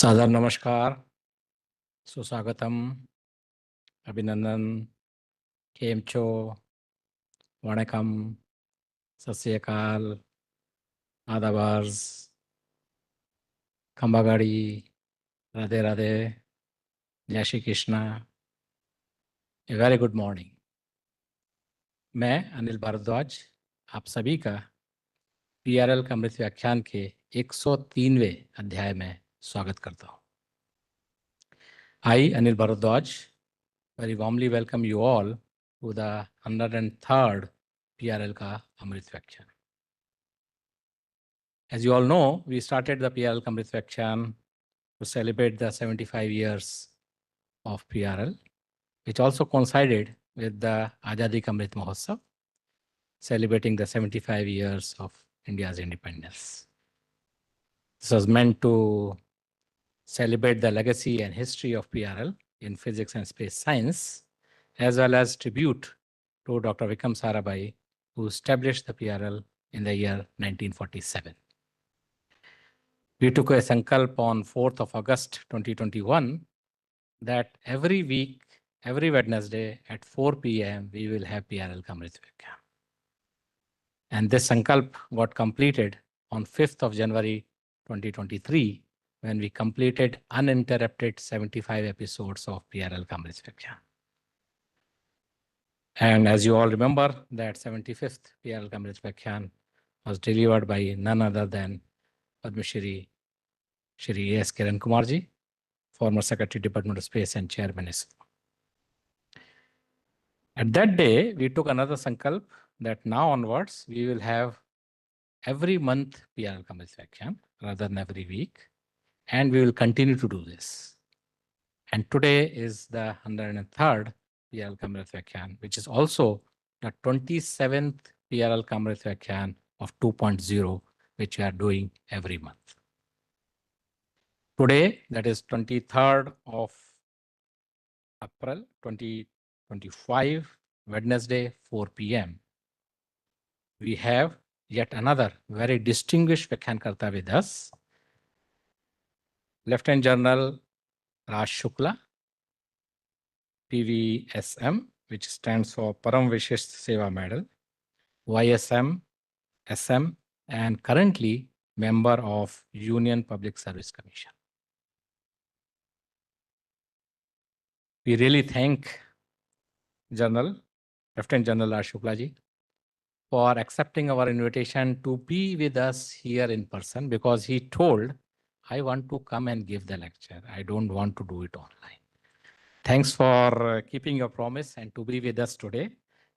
सादर नमस्कार, सुस्वागतम, अभिनंदन, केम छो, वणकम, सत श्री अकाल, आदाबार्ज, खंबागाड़ी, राधे राधे, जय Shri Krishna, a very good morning. मैं अनिल भारद्वाज आप सभी का पीआरएल का अमृत व्याख्यान के 103वें अध्याय में स्वागत करता हूँ। I, Anil Bharadwaj, very warmly welcome you all to the 103rd PRL का अमृत व्याख्यान। As you all know, we started the PRL का अमृत व्याख्यान to celebrate the 75 years of PRL, which also coincided with the Azadi का Amrit Mahotsav, celebrating the 75 years of India's independence. This was meant to celebrate the legacy and history of PRL in physics and space science, as well as tribute to Dr. Vikram Sarabhai, who established the PRL in the year 1947. We took a sankalp on 4th of August 2021 that every week, every Wednesday at 4 p.m. we will have PRL का अमृत व्याख्यान. And this sankalp got completed on 5th of January 2023 when we completed uninterrupted 75 episodes of PRL का अमृत व्याख्यान. And as you all remember, that 75th PRL का अमृत व्याख्यान was delivered by none other than Padma Shri A.S. Kiran Kumar ji, former Secretary Department of Space and Chairman ISRO. At that day, we took another sankalp that now onwards we will have every month PRL का अमृत व्याख्यान rather than every week, and we will continue to do this. And today is the 103rd PRL का अमृत व्याख्यान, which is also the 27th PRL का अमृत व्याख्यान of 2.0, which we are doing every month. Today, that is 23rd of April 2025, Wednesday, 4 p.m. We have yet another very distinguished Vyakhyaan with us, Lieutenant General Raj Shukla, PVSM, which stands for Param Vishisht Seva Medal, YSM, SM, and currently member of Union Public Service Commission. We really thank Lieutenant General Raj Shukla ji for accepting our invitation to be with us here in person, because he told, I want to come and give the lecture. I don't want to do it online. Thanks for keeping your promise and to be with us today.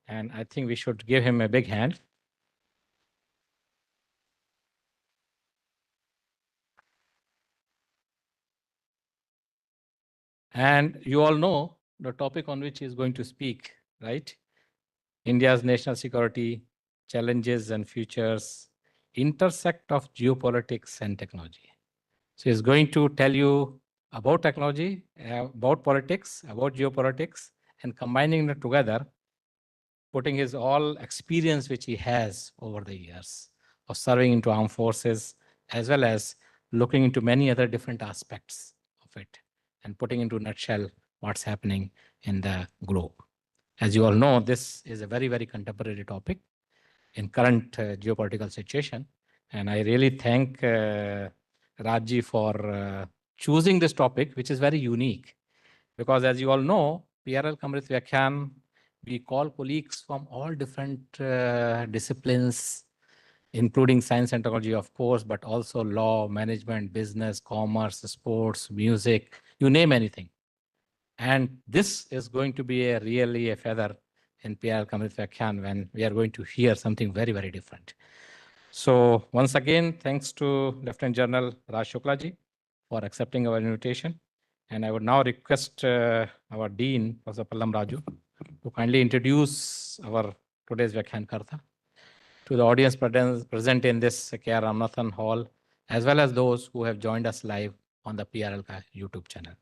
And I think we should give him a big hand. And you all know the topic on which he is going to speak, right? India's national security, challenges and futures, intersect of geopolitics and technology. So he's going to tell you about technology, about politics, about geopolitics, and combining it together, putting his all experience which he has over the years of serving into armed forces, as well as looking into many other different aspects of it, and putting into a nutshell what's happening in the globe. As you all know, this is a very, very contemporary topic in current geopolitical situation. And I really thank Rajji for choosing this topic, which is very unique. Because as you all know, PRL Kamrit Vyakhyaan, we call colleagues from all different disciplines, including science and technology, of course, but also law, management, business, commerce, sports, music, you name anything. And this is going to be really a feather in PRL Kamrit Vyakhyaan when we are going to hear something very, very different. So once again, thanks to Lieutenant General Raj Shukla ji for accepting our invitation. And I would now request our Dean, Professor Pallam Raju, to kindly introduce our today's Vyakhyaan Karta to the audience present in this K.R. Ramanathan Hall, as well as those who have joined us live on the PRL ka YouTube channel.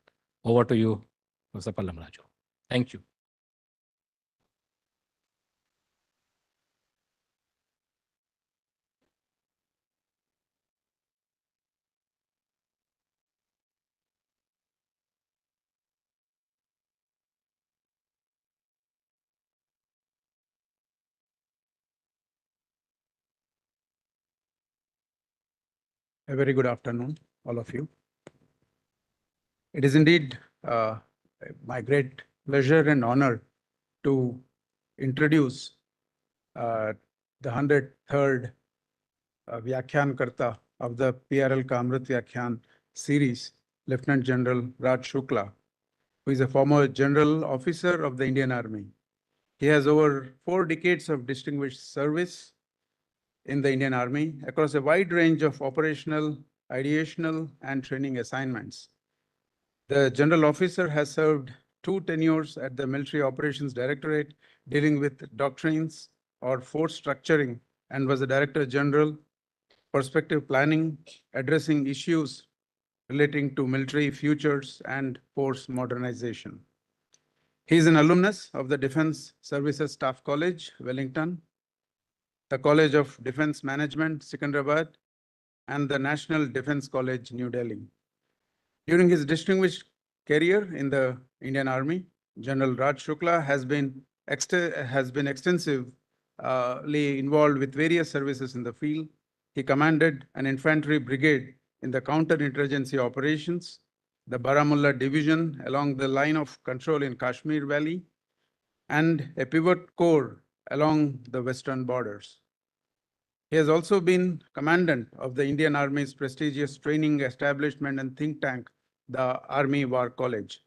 Over to you, Professor Pallam Raju. Thank you. A very good afternoon, all of you. It is indeed my great pleasure and honor to introduce the 103rd Vyakhyaan Karta of the PRL ka Amrut Vyakhyaan series, Lieutenant General Raj Shukla, who is a former general officer of the Indian Army. He has over 4 decades of distinguished service in the Indian Army across a wide range of operational, ideational, and training assignments. The general officer has served 2 tenures at the Military Operations Directorate dealing with doctrines or force structuring, and was the Director General, perspective planning, addressing issues relating to military futures and force modernization. He is an alumnus of the Defense Services Staff College, Wellington, the College of Defense Management, Secunderabad, and the National Defense College, New Delhi. During his distinguished career in the Indian Army, General Raj Shukla has been extensively involved with various services in the field. He commanded an infantry brigade in the counterinsurgency operations, the Baramulla division along the line of control in Kashmir Valley, and a pivot corps along the western borders. He has also been commandant of the Indian Army's prestigious training establishment and think tank, the Army War College.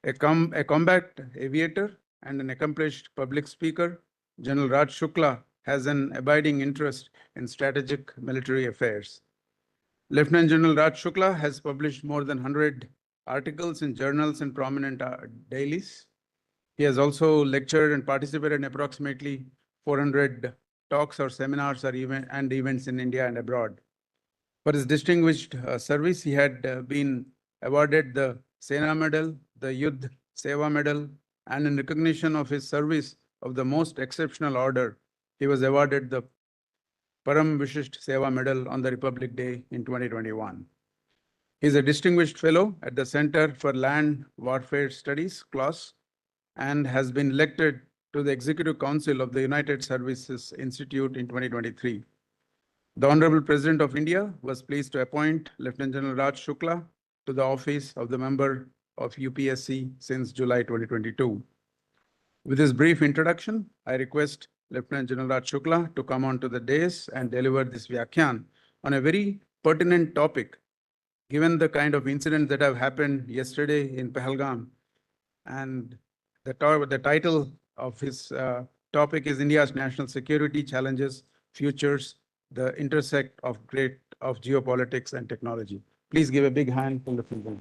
A combat aviator and an accomplished public speaker, General Raj Shukla has an abiding interest in strategic military affairs. Lieutenant General Raj Shukla has published more than 100 articles in journals and prominent dailies. He has also lectured and participated in approximately 400 talks or seminars or events in India and abroad. For his distinguished service, he had been awarded the Sena Medal, the Yudh Seva Medal, and in recognition of his service of the most exceptional order, he was awarded the Param Vishisht Seva Medal on the Republic Day in 2021. He is a distinguished fellow at the Center for Land Warfare Studies, CLOS, and has been elected to the Executive Council of the United Services Institute in 2023. The Honorable President of India was pleased to appoint Lieutenant General Raj Shukla to the office of the member of UPSC since July 2022. With this brief introduction, I request Lieutenant General Raj Shukla to come on to the dais and deliver this Vyakhyaan on a very pertinent topic, given the kind of incidents that have happened yesterday in Pahalgam. And the title of his topic is India's National Security Challenges, Futures, the Intersect of Geopolitics and Technology. Please give a big hand from the field.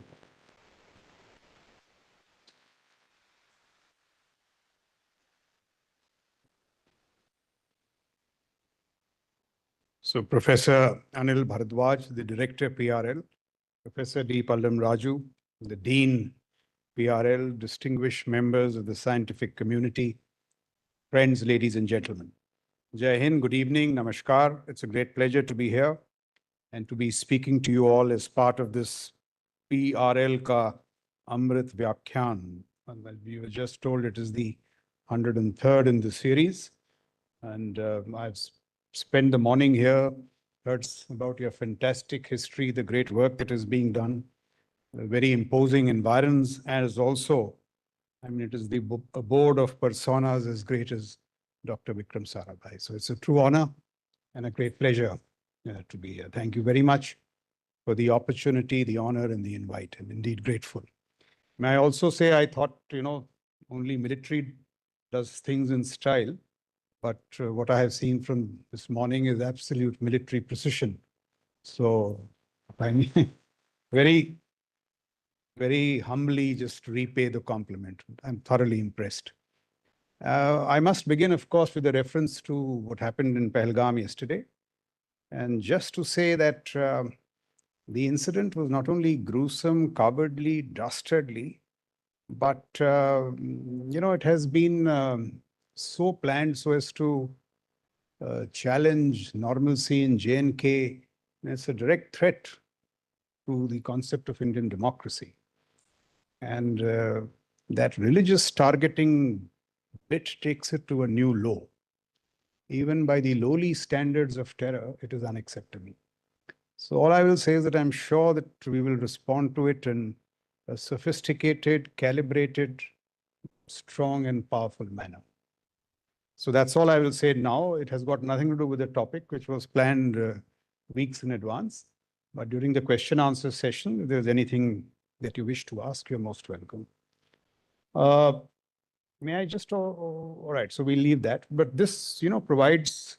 So Professor Anil Bharadwaj, the Director PRL, Professor D. Pallam Raju, the Dean PRL, distinguished members of the scientific community, friends, ladies and gentlemen. Jai Hind, good evening, namaskar. It's a great pleasure to be here and to be speaking to you all as part of this PRL ka Amrit Vyakhyaan. And we were just told it is the 103rd in the series. And I've spent the morning here, heard about your fantastic history, the great work that is being done, very imposing environs, as also, I mean, it is a board of personas as great as Dr. Vikram Sarabhai. So it's a true honor and a great pleasure to be here. Thank you very much for the opportunity, the honor, and the invite. I'm indeed grateful. May I also say, I thought, only military does things in style. But what I have seen from this morning is absolute military precision. So I mean, very, very humbly just repay the compliment. I'm thoroughly impressed. I must begin, of course, with a reference to what happened in Pahalgam yesterday. And just to say that the incident was not only gruesome, cowardly, dastardly, but, it has been so planned so as to challenge normalcy in J&K. It's a direct threat to the concept of Indian democracy. And that religious targeting bit takes it to a new low. Even by the lowly standards of terror, it is unacceptable. So all I will say is that I'm sure that we will respond to it in a sophisticated, calibrated, strong and powerful manner. So that's all I will say now. It has got nothing to do with the topic, which was planned weeks in advance. But during the question answer session, if there's anything that you wish to ask, you're most welcome. May I just, all right, so we'll leave that. But this, provides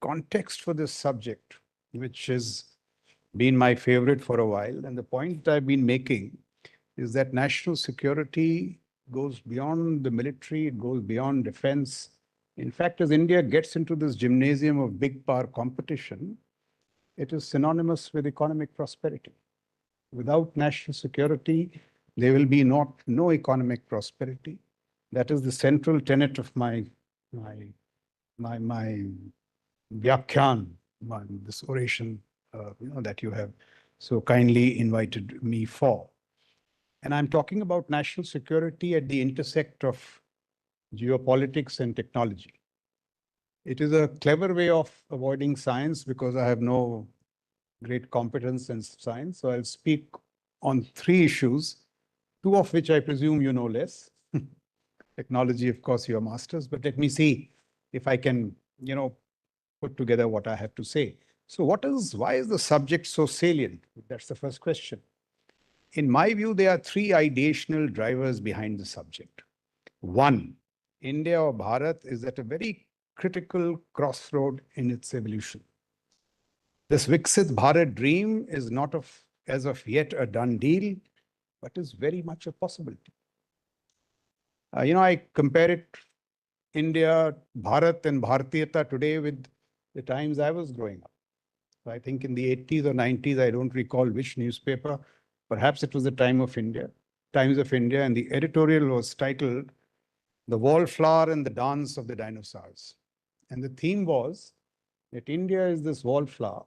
context for this subject, which has been my favorite for a while. And the point that I've been making is that national security goes beyond the military, it goes beyond defense. In fact, as India gets into this gymnasium of big power competition, it is synonymous with economic prosperity. Without national security, there will be no economic prosperity. That is the central tenet of my Vyakhyaan, this oration that you have so kindly invited me for. And I'm talking about national security at the intersect of geopolitics and technology. It is a clever way of avoiding science because I have no great competence in science. So I'll speak on 3 issues, 2 of which I presume you know less. Technology, of course, you're masters, but let me see if I can, put together what I have to say. So why is the subject so salient? That's the first question. In my view, there are 3 ideational drivers behind the subject. 1, India or Bharat is at a very critical crossroad in its evolution. This Viksit Bharat dream is not as of yet a done deal, but is very much a possibility. I compare it, India, Bharat and Bharatiyata today with the times I was growing up. I think in the 80s or 90s, I don't recall which newspaper, perhaps it was the Times of India, and the editorial was titled The Wallflower and the Dance of the Dinosaurs. And the theme was that India is this wallflower,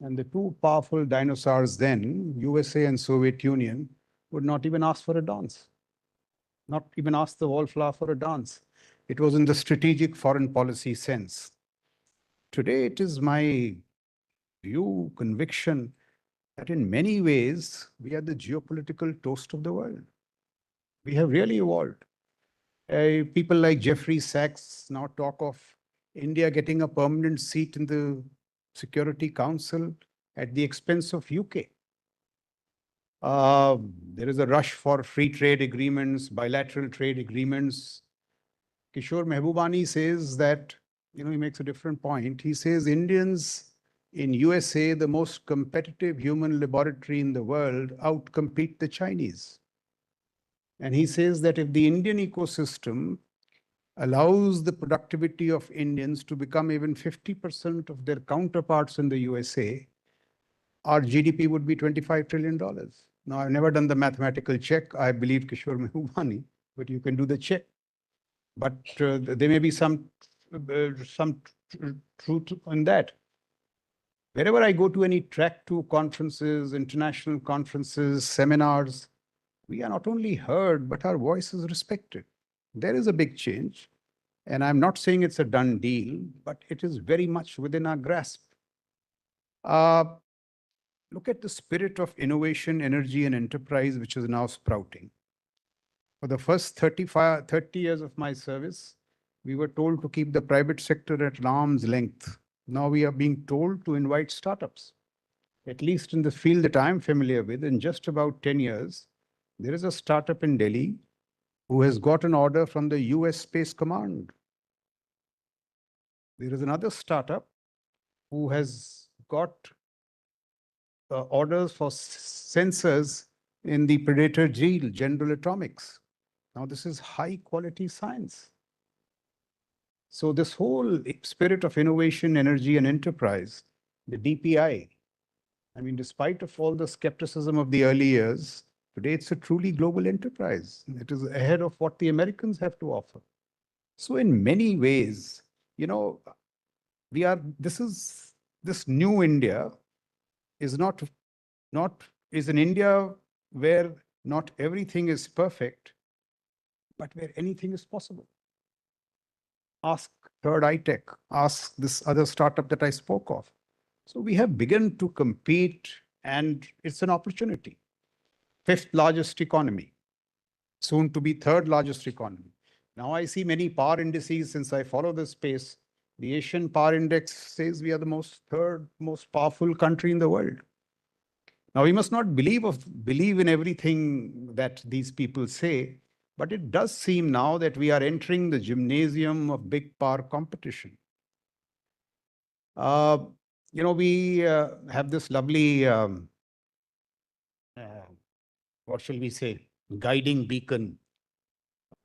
and the 2 powerful dinosaurs then, USA and Soviet Union, would not even ask for a dance, not even ask the wallflower for a dance. It was in the strategic foreign policy sense. Today, it is my view, conviction, that in many ways, we are the geopolitical toast of the world. We have really evolved. People like Jeffrey Sachs now talk of India getting a permanent seat in the Security Council at the expense of UK. There is a rush for free trade agreements, bilateral trade agreements. Kishore Mehbubani says that, he makes a different point. He says Indians in USA, the most competitive human laboratory in the world, outcompete the Chinese. And he says that if the Indian ecosystem allows the productivity of Indians to become even 50% of their counterparts in the USA, our GDP would be $25 trillion. Now, I've never done the mathematical check. I believe Kishore Mehbubani, but you can do the check. But there may be some truth in that. Wherever I go to any track 2 conferences, international conferences, seminars, we are not only heard, but our voice is respected. There is a big change. And I'm not saying it's a done deal, but it is very much within our grasp. Look at the spirit of innovation, energy, and enterprise, which is now sprouting. For the first 30 years of my service, we were told to keep the private sector at an arm's length. Now we are being told to invite startups. At least in the field that I'm familiar with, in just about 10 years, there is a startup in Delhi who has got an order from the US Space Command. There is another startup who has got orders for sensors in the Predator Gel, General Atomics. Now, this is high quality science. So this whole spirit of innovation, energy, and enterprise, the DPI, despite of all the skepticism of the early years, today it's a truly global enterprise. It is ahead of what the Americans have to offer. So in many ways, this new India is is an India where not everything is perfect, but where anything is possible. Ask Third Eye Tech, ask this other startup that I spoke of. So we have begun to compete, and it's an opportunity. Fifth largest economy, soon to be third largest economy. Now I see many power indices since I follow this space. The Asian Power Index says we are the third most powerful country in the world. Now we must not believe in everything that these people say, but it does seem now that we are entering the gymnasium of big power competition. Uh, we have this lovely, what shall we say, guiding beacon,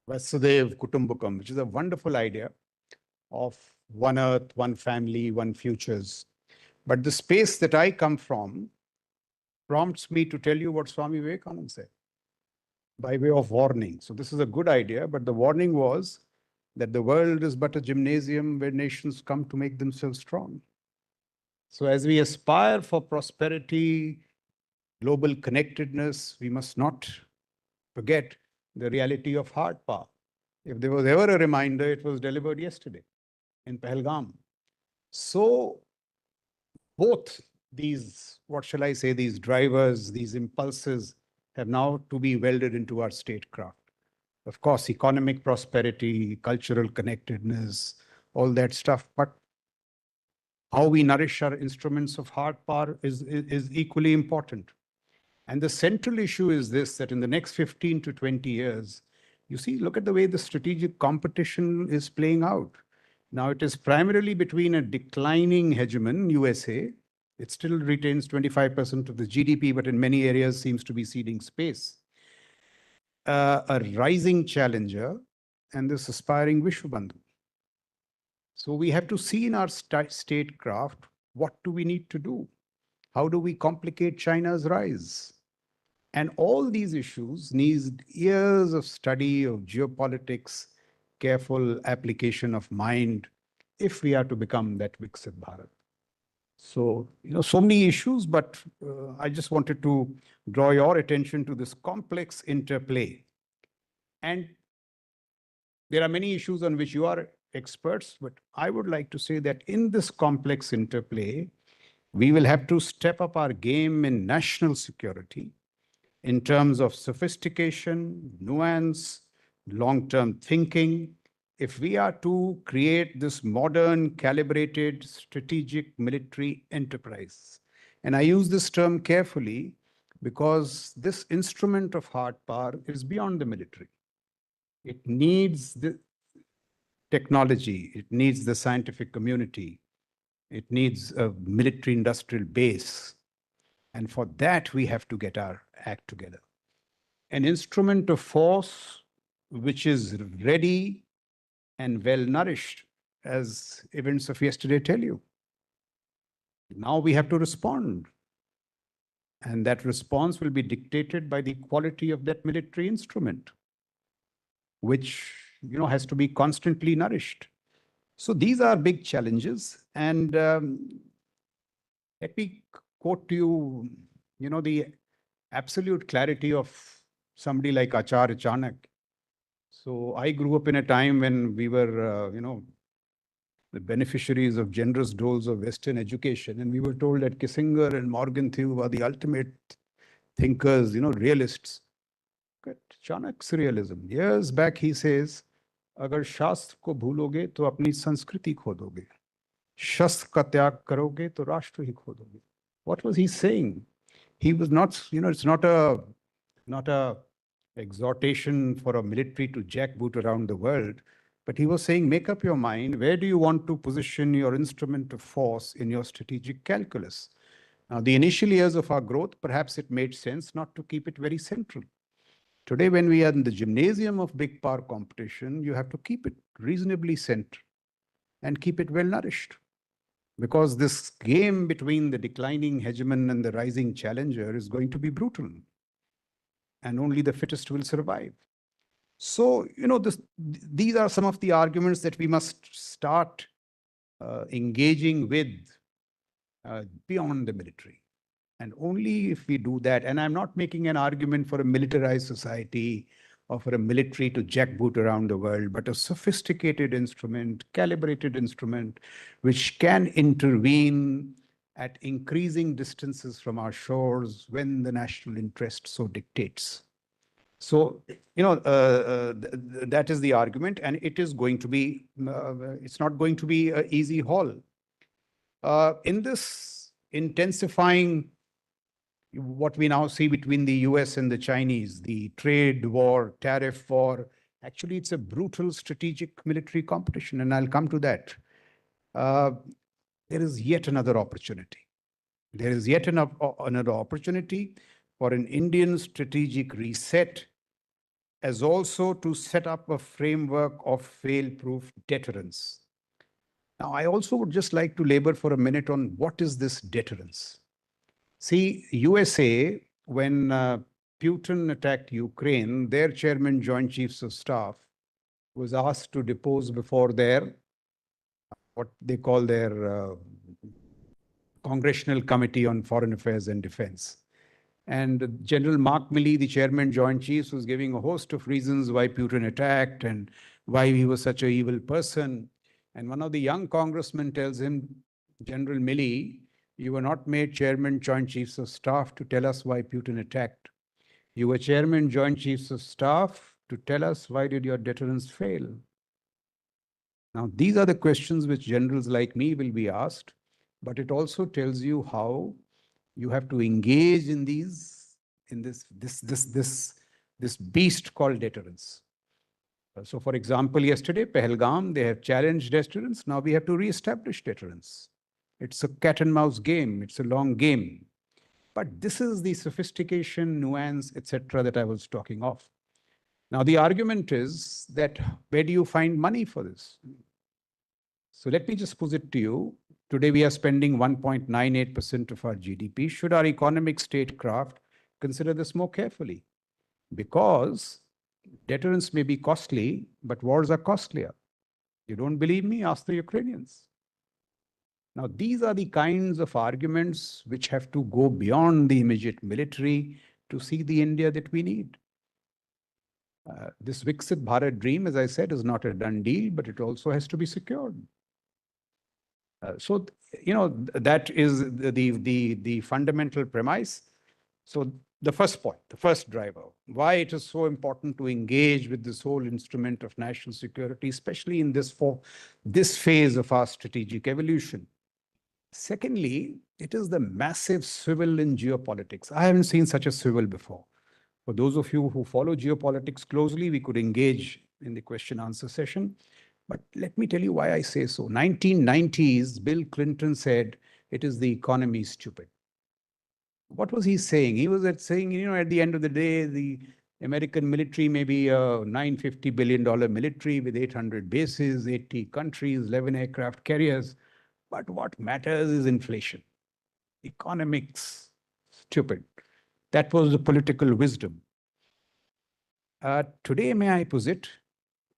Vasudev Kutumbakam, which is a wonderful idea of one earth, one family, one futures. But the space that I come from prompts me to tell you what Swami Vivekananda said by way of warning. So this is a good idea, but the warning was that the world is but a gymnasium where nations come to make themselves strong. So as we aspire for prosperity, global connectedness, we must not forget the reality of hard power. If there was ever a reminder, it was delivered yesterday in Pahalgam. So both these, what shall I say, these drivers, these impulses have now to be welded into our statecraft. Of course, economic prosperity, cultural connectedness, all that stuff, but how we nourish our instruments of hard power is equally important. And the central issue is this, that in the next 15 to 20 years, you see, look at the way the strategic competition is playing out. Now it is primarily between a declining hegemon, USA. It still retains 25% of the GDP, but in many areas seems to be ceding space. A rising challenger and this aspiring Vishwabandhu. So we have to see in our statecraft, what do we need to do? How do we complicate China's rise? And all these issues need years of study of geopolitics, careful application of mind, if we are to become that Viksit Bharat. So, so many issues, but I just wanted to draw your attention to this complex interplay. And there are many issues on which you are experts, but I would like to say that in this complex interplay, we will have to step up our game in national security in terms of sophistication, nuance, long-term thinking. If we are to create this modern, calibrated, strategic military enterprise, and I use this term carefully because this instrument of hard power is beyond the military. It needs the technology, it needs the scientific community, it needs a military industrial base. And for that, we have to get our act together. An instrument of force which is ready and well nourished, as events of yesterday tell you. Now we have to respond. And that response will be dictated by the quality of that military instrument, which has to be constantly nourished. So these are big challenges. And let me quote to you, the absolute clarity of somebody like Acharya Chanak. So I grew up in a time when we were, the beneficiaries of generous doles of Western education. And we were told that Kissinger and Morgenthau were the ultimate thinkers, realists. Look at Chanak's realism. Years back, he says, अगर शास्त्र को भूलोगे तो अपनी संस्कृति खो दोगे, शस्त्र का त्याग करोगे तो राष्ट्र ही खो दोगे. What was he saying? He was not, it's not a exhortation for a military to jackboot around the world, but he was saying, make up your mind, where do you want to position your instrument of force in your strategic calculus? Now, the initial years of our growth, perhaps it made sense not to keep it very central. Today, when we are in the gymnasium of big power competition, you have to keep it reasonably central and keep it well nourished. Because this game between the declining hegemon and the rising challenger is going to be brutal. And only the fittest will survive. So, these are some of the arguments that we must start engaging with beyond the military. And only if we do that, and I'm not making an argument for a militarized society or for a military to jackboot around the world, but a sophisticated instrument, calibrated instrument, which can intervene at increasing distances from our shores when the national interest so dictates. So, that is the argument, and it is going to be, it's not going to be an easy haul. In this intensifying, what we now see between the US and the Chinese, the trade war, tariff war, actually it's a brutal strategic military competition, and I'll come to that. There is yet another opportunity. There is yet another opportunity for an Indian strategic reset, as also to set up a framework of fail-proof deterrence. Now, I also would just like to labor for a minute on what is this deterrence. See, USA, when Putin attacked Ukraine, their chairman, Joint Chiefs of Staff, was asked to depose before their, what they call their Congressional Committee on Foreign Affairs and Defense. And General Mark Milley, the chairman, Joint Chiefs, was giving a host of reasons why Putin attacked and why he was such an evil person. And one of the young congressmen tells him, General Milley, you were not made chairman, Joint Chiefs of Staff to tell us why Putin attacked. You were chairman, Joint Chiefs of Staff to tell us why did your deterrence fail. Now, these are the questions which generals like me will be asked, but it also tells you how you have to engage in this beast called deterrence. So, for example, yesterday, Pahalgam, they have challenged deterrence. Now we have to re-establish deterrence. It's a cat and mouse game. It's a long game. But this is the sophistication, nuance, etc., that I was talking of. Now, the argument is that where do you find money for this? So let me just pose it to you. Today, we are spending 1.98% of our GDP. Should our economic statecraft consider this more carefully? Because deterrence may be costly, but wars are costlier. You don't believe me? Ask the Ukrainians. Now, these are the kinds of arguments which have to go beyond the immediate military to see the India that we need. This Viksit Bharat dream, as I said, is not a done deal, but it also has to be secured. So, that is the fundamental premise. So the first point, the first driver, why it is so important to engage with this whole instrument of national security, especially in this phase of our strategic evolution. Secondly, it is the massive swivel in geopolitics. I haven't seen such a swivel before. For those of you who follow geopolitics closely, we could engage in the question-answer session. But let me tell you why I say so. 1990s, Bill Clinton said, it is the economy stupid. What was he saying? He was saying, at the end of the day, the American military may be a $950 billion military with 800 bases, 80 countries, 11 aircraft carriers. But what matters is inflation. Economics, stupid. That was the political wisdom. Today, may I posit,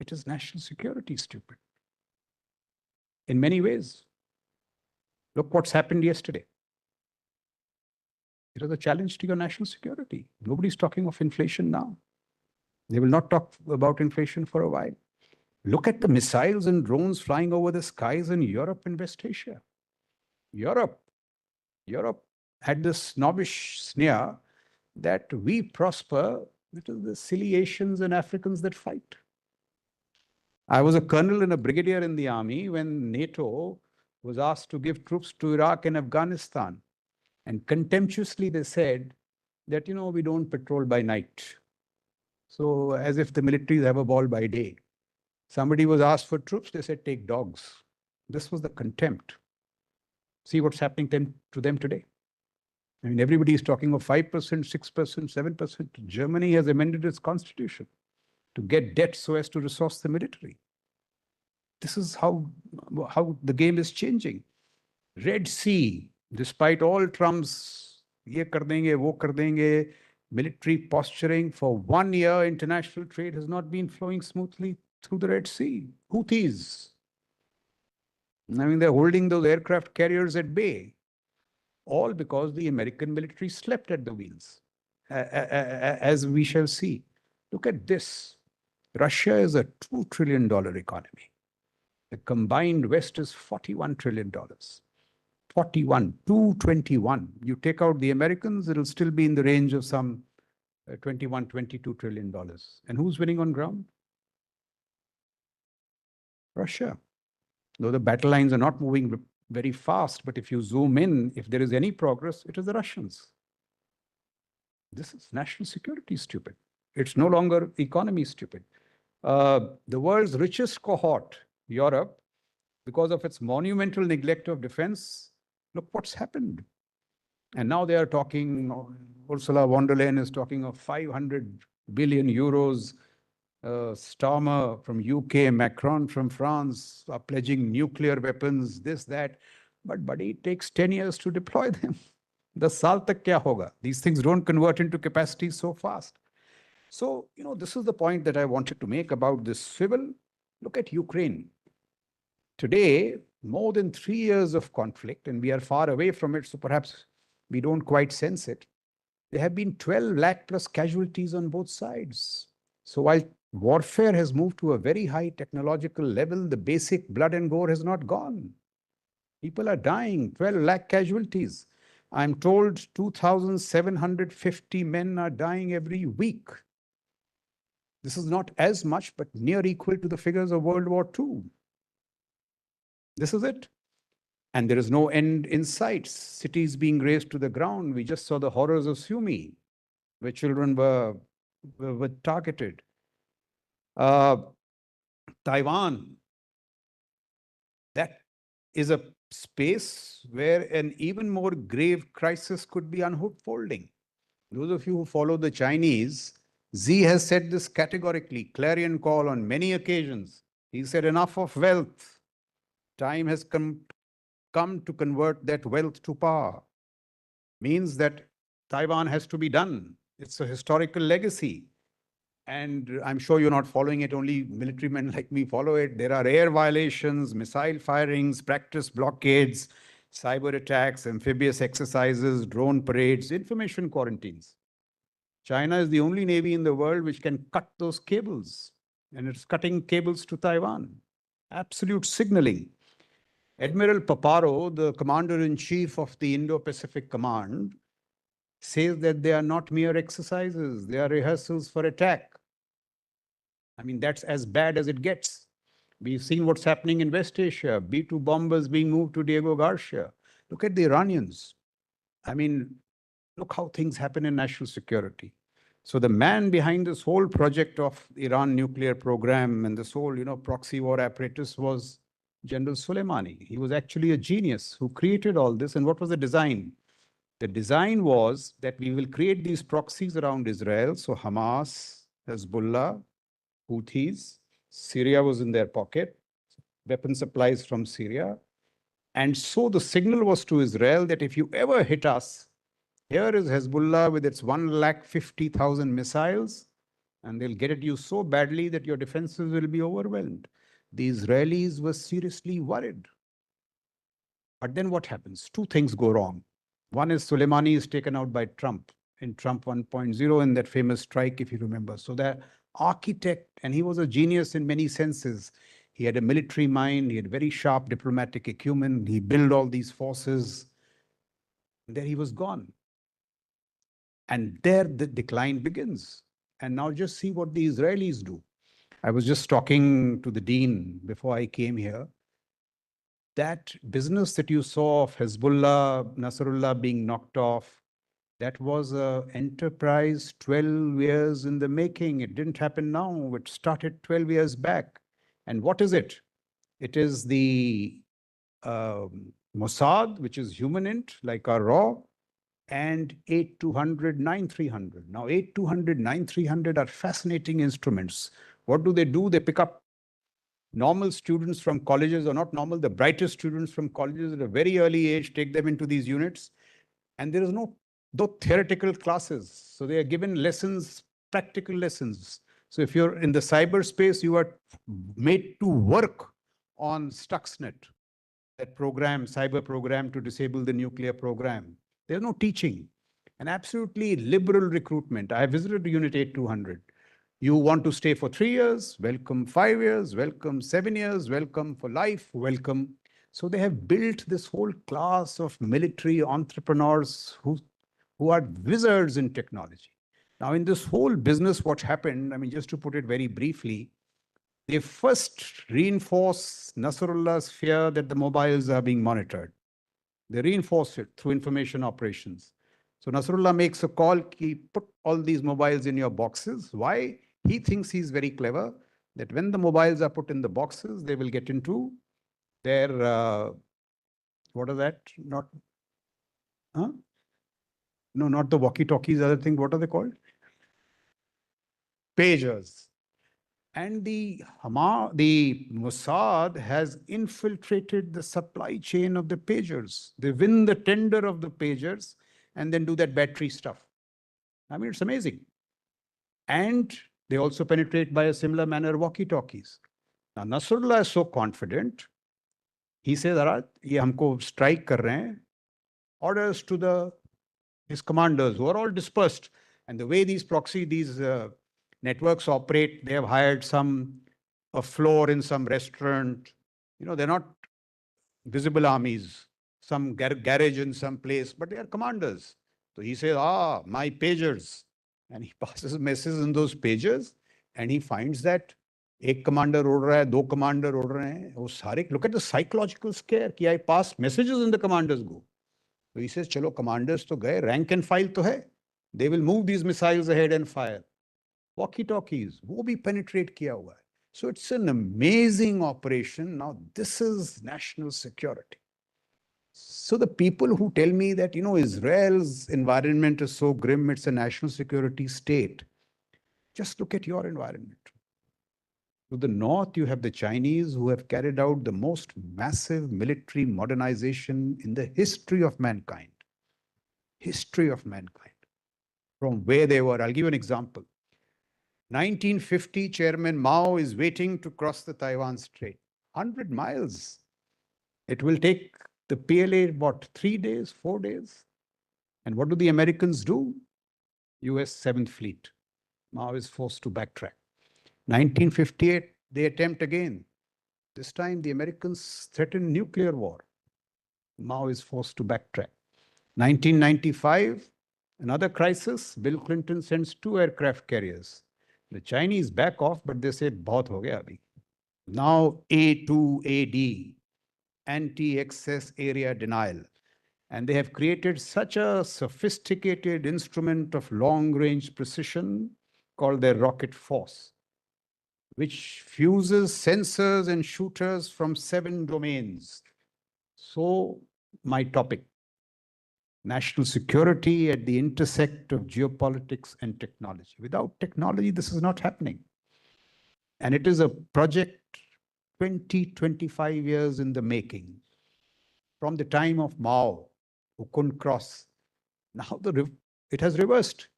it is national security stupid. In many ways. Look what's happened yesterday. It was a challenge to your national security. Nobody's talking of inflation now. They will not talk about inflation for a while. Look at the missiles and drones flying over the skies in Europe and West Asia. Europe had this snobbish sneer that we prosper, it is the silly Asians and Africans that fight. I was a colonel and a brigadier in the army when NATO was asked to give troops to Iraq and Afghanistan. And contemptuously, they said that, we don't patrol by night. So as if the militaries have a ball by day. Somebody was asked for troops, they said, take dogs. This was the contempt. See what's happening to them today. I mean, everybody is talking of 5%, 6%, 7%. Germany has amended its constitution to get debt so as to resource the military. This is how the game is changing. Red Sea, despite all Trump's ye kar denge, wo kar denge, military posturing, for 1 year, international trade has not been flowing smoothly through the Red Sea. Houthis. I mean, they're holding those aircraft carriers at bay. All because the American military slept at the wheels, as we shall see. Look at this. Russia is a $2 trillion economy. The combined West is $41 trillion. 41, 221. You take out the Americans, it'll still be in the range of some 21, $22 trillion. And who's winning on ground? Russia. Though the battle lines are not moving very fast, but if you zoom in, if there is any progress, it is the Russians. This is national security stupid. It's no longer economy stupid. The world's richest cohort, Europe, because of its monumental neglect of defense, look what's happened. And now they are talking, Ursula von der Leyen is talking of 500 billion euros. Starmer from UK, Macron from France are pledging nuclear weapons, this, that. But buddy, it takes 10 years to deploy them. The saal tak kya hoga? These things don't convert into capacity so fast. So, this is the point that I wanted to make about this swivel. Look at Ukraine. Today, more than 3 years of conflict, and we are far away from it, so perhaps we don't quite sense it. There have been 12 lakh plus casualties on both sides. So while warfare has moved to a very high technological level, the basic blood and gore has not gone. People are dying, 12 lakh casualties. I'm told 2,750 men are dying every week. This is not as much, but near equal to the figures of World War II. This is it. And there is no end in sight. Cities being razed to the ground. We just saw the horrors of Sumy, where children were targeted. Taiwan, that is a space where an even more grave crisis could be unfolding. Those of you who follow the Chinese, Xi has said this categorically, clarion call on many occasions. He said, enough of wealth. Time has come to convert that wealth to power. Means that Taiwan has to be done. It's a historical legacy. And I'm sure you're not following it, only military men like me follow it. There are air violations, missile firings, practice blockades, cyber attacks, amphibious exercises, drone parades, information quarantines. China is the only navy in the world which can cut those cables. And it's cutting cables to Taiwan. Absolute signaling. Admiral Paparo, the commander-in-chief of the Indo-Pacific Command, says that they are not mere exercises. They are rehearsals for attack. I mean, that's as bad as it gets. We've seen what's happening in West Asia. B-2 bombers being moved to Diego Garcia. Look at the Iranians. I mean, look how things happen in national security. So the man behind this whole project of Iran nuclear program and this whole, proxy war apparatus was General Soleimani. He was actually a genius who created all this. And what was the design? The design was that we will create these proxies around Israel. So Hamas, Hezbollah, Houthis, Syria was in their pocket, weapon supplies from Syria. And so the signal was to Israel that if you ever hit us, here is Hezbollah with its 150,000 missiles, and they'll get at you so badly that your defenses will be overwhelmed. The Israelis were seriously worried. But then what happens? Two things go wrong. One is Soleimani is taken out by Trump in Trump 1.0 in that famous strike, if you remember. So the architect, and he was a genius in many senses. He had a military mind. He had very sharp diplomatic acumen. He built all these forces. And there he was gone. And there the decline begins. And now just see what the Israelis do. I was just talking to the dean before I came here. That business that you saw of Hezbollah, Nasrullah being knocked off, that was an enterprise 12 years in the making. It didn't happen now. It started 12 years back. And what is it? It is the Mossad, which is human-int, like our RAW, and 8200, 9300. Now, 8200, 9300 are fascinating instruments. What do? They pick up normal students from colleges, or not normal, the brightest students from colleges at a very early age, take them into these units. And there is no theoretical classes. So they are given lessons, practical lessons. So if you're in the cyberspace, you are made to work on Stuxnet, that program, cyber program to disable the nuclear program. There's no teaching. An absolutely liberal recruitment. I visited Unit 8200. You want to stay for 3 years? Welcome 5 years, welcome 7 years, welcome for life, welcome. So they have built this whole class of military entrepreneurs who are wizards in technology. Now, in this whole business, what happened, I mean, just to put it very briefly, they first reinforce Nasrullah's fear that the mobiles are being monitored. They reinforce it through information operations. So Nasrullah makes a call, he put all these mobiles in your boxes. Why? He thinks he's very clever, that when the mobiles are put in the boxes, they will get into their, what is that? Not, huh? No, not the walkie-talkies, other thing, what are they called? Pagers. And the Mossad has infiltrated the supply chain of the pagers. They win the tender of the pagers and then do that battery stuff. I mean, it's amazing. And they also penetrate by a similar manner walkie-talkies. Now, Nasrullah is so confident. He says, "Arat, ye humko strike kar rahe hain." Orders to his commanders who are all dispersed. And the way these networks operate, they have hired a floor in some restaurant. You know, they're not visible armies, some garage in some place, but they are commanders. So he says, my pagers. And he passes messages in those pagers and he finds that एक commander उड़ रहा है, दो commander उड़ रहे हैं, वो सारे, look at the psychological scare कि I passed messages and the commanders go. So he says, चलो commanders तो गए, rank and file तो है. They will move these missiles ahead and fire. Walkie-talkies, वो भी penetrate किया हुआ है. So it's an amazing operation. Now, this is national security. So the people who tell me that, you know, Israel's environment is so grim, it's a national security state. Just look at your environment. To the north, you have the Chinese who have carried out the most massive military modernization in the history of mankind. History of mankind. From where they were, I'll give you an example. 1950, Chairman Mao is waiting to cross the Taiwan Strait. 100 miles. It will take the PLA, what, 3 days, 4 days? And what do the Americans do? US 7th Fleet. Mao is forced to backtrack. 1958, they attempt again. This time, the Americans threaten nuclear war. Mao is forced to backtrack. 1995, another crisis. Bill Clinton sends 2 aircraft carriers. The Chinese back off, but they say, bahut ho gaya abhi. Now A2AD, anti-excess area denial. And they have created such a sophisticated instrument of long-range precision called their rocket force, which fuses sensors and shooters from 7 domains. So my topic, national security at the intersect of geopolitics and technology. Without technology, this is not happening. And it is a project 25 years in the making. From the time of Mao, who couldn't cross. Now it has reversed.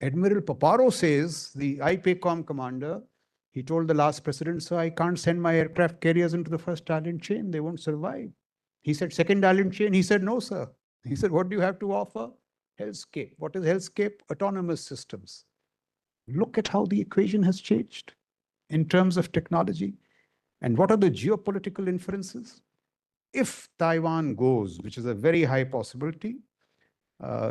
Admiral Paparo says, the IPACOM commander, he told the last president, so I can't send my aircraft carriers into the first island chain. They won't survive. He said, second island chain. He said, no, sir. He said, what do you have to offer? Hellscape. What is Hellscape? Autonomous systems. Look at how the equation has changed in terms of technology. And what are the geopolitical inferences? If Taiwan goes, which is a very high possibility,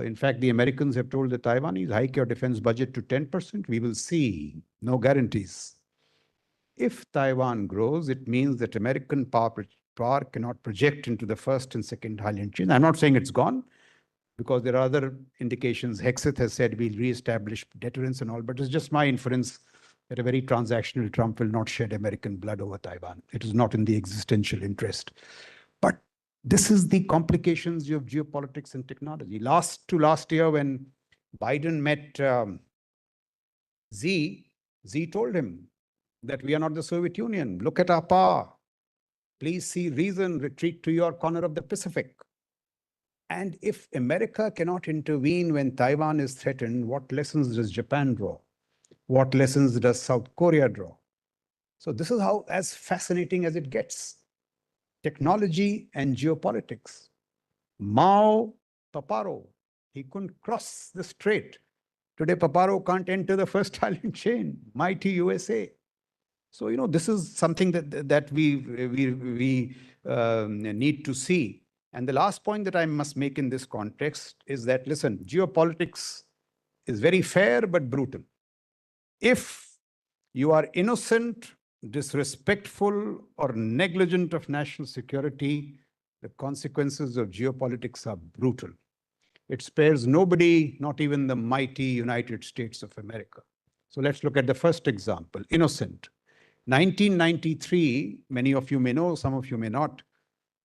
in fact, the Americans have told the Taiwanese, hike your defense budget to 10%. We will see. No guarantees. If Taiwan grows, it means that American power cannot project into the first and second island chain. I'm not saying it's gone, because there are other indications. Hexeth has said we'll reestablish deterrence and all, but it's just my inference that a very transactional Trump will not shed American blood over Taiwan. It is not in the existential interest. But this is the complications of geopolitics and technology. Last year, when Biden met Xi told him that we are not the Soviet Union. Look at our power. Please see reason, retreat to your corner of the Pacific. And if America cannot intervene when Taiwan is threatened, what lessons does Japan draw? What lessons does South Korea draw? So this is how as fascinating as it gets. Technology and geopolitics. Mao, Paparo, he couldn't cross the strait. Today, Paparo can't enter the first island chain. Mighty USA. So, you know, this is something that we need to see. And the last point that I must make in this context is that, listen, geopolitics is very fair but brutal. If you are innocent, disrespectful, or negligent of national security, the consequences of geopolitics are brutal. It spares nobody, not even the mighty United States of America. So let's look at the first example, innocent. 1993, many of you may know, some of you may not,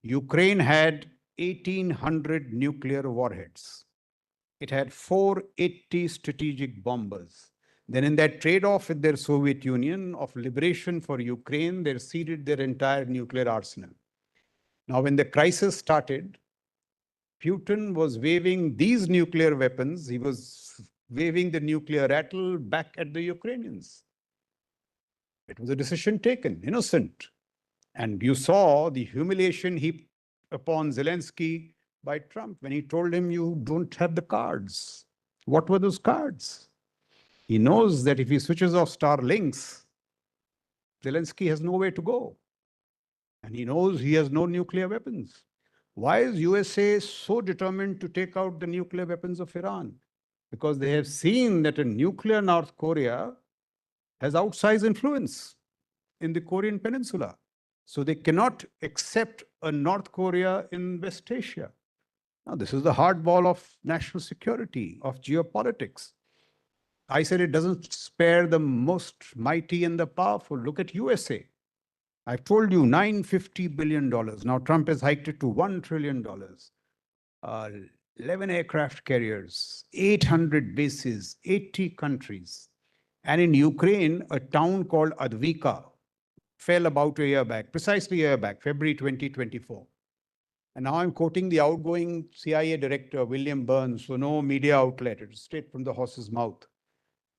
Ukraine had 1,800 nuclear warheads. It had 480 strategic bombers. Then in that trade-off with their Soviet Union of liberation for Ukraine, they ceded their entire nuclear arsenal. Now, when the crisis started, Putin was waving these nuclear weapons. He was waving the nuclear rattle back at the Ukrainians. It was a decision taken, innocent. And you saw the humiliation heaped upon Zelensky by Trump when he told him, you don't have the cards. What were those cards? He knows that if he switches off Starlinks, Zelensky has nowhere to go. And he knows he has no nuclear weapons. Why is USA so determined to take out the nuclear weapons of Iran? Because they have seen that a nuclear North Korea has outsized influence in the Korean Peninsula. So they cannot accept a North Korea in West Asia. Now, this is the hardball of national security, of geopolitics. I said it doesn't spare the most mighty and the powerful. Look at USA. I've told you $950 billion. Now Trump has hiked it to $1 trillion. 11 aircraft carriers, 800 bases, 80 countries. And in Ukraine, a town called Advika fell about a year back, precisely a year back, February 2024. And now I'm quoting the outgoing CIA director, William Burns, so no media outlet, it's straight from the horse's mouth.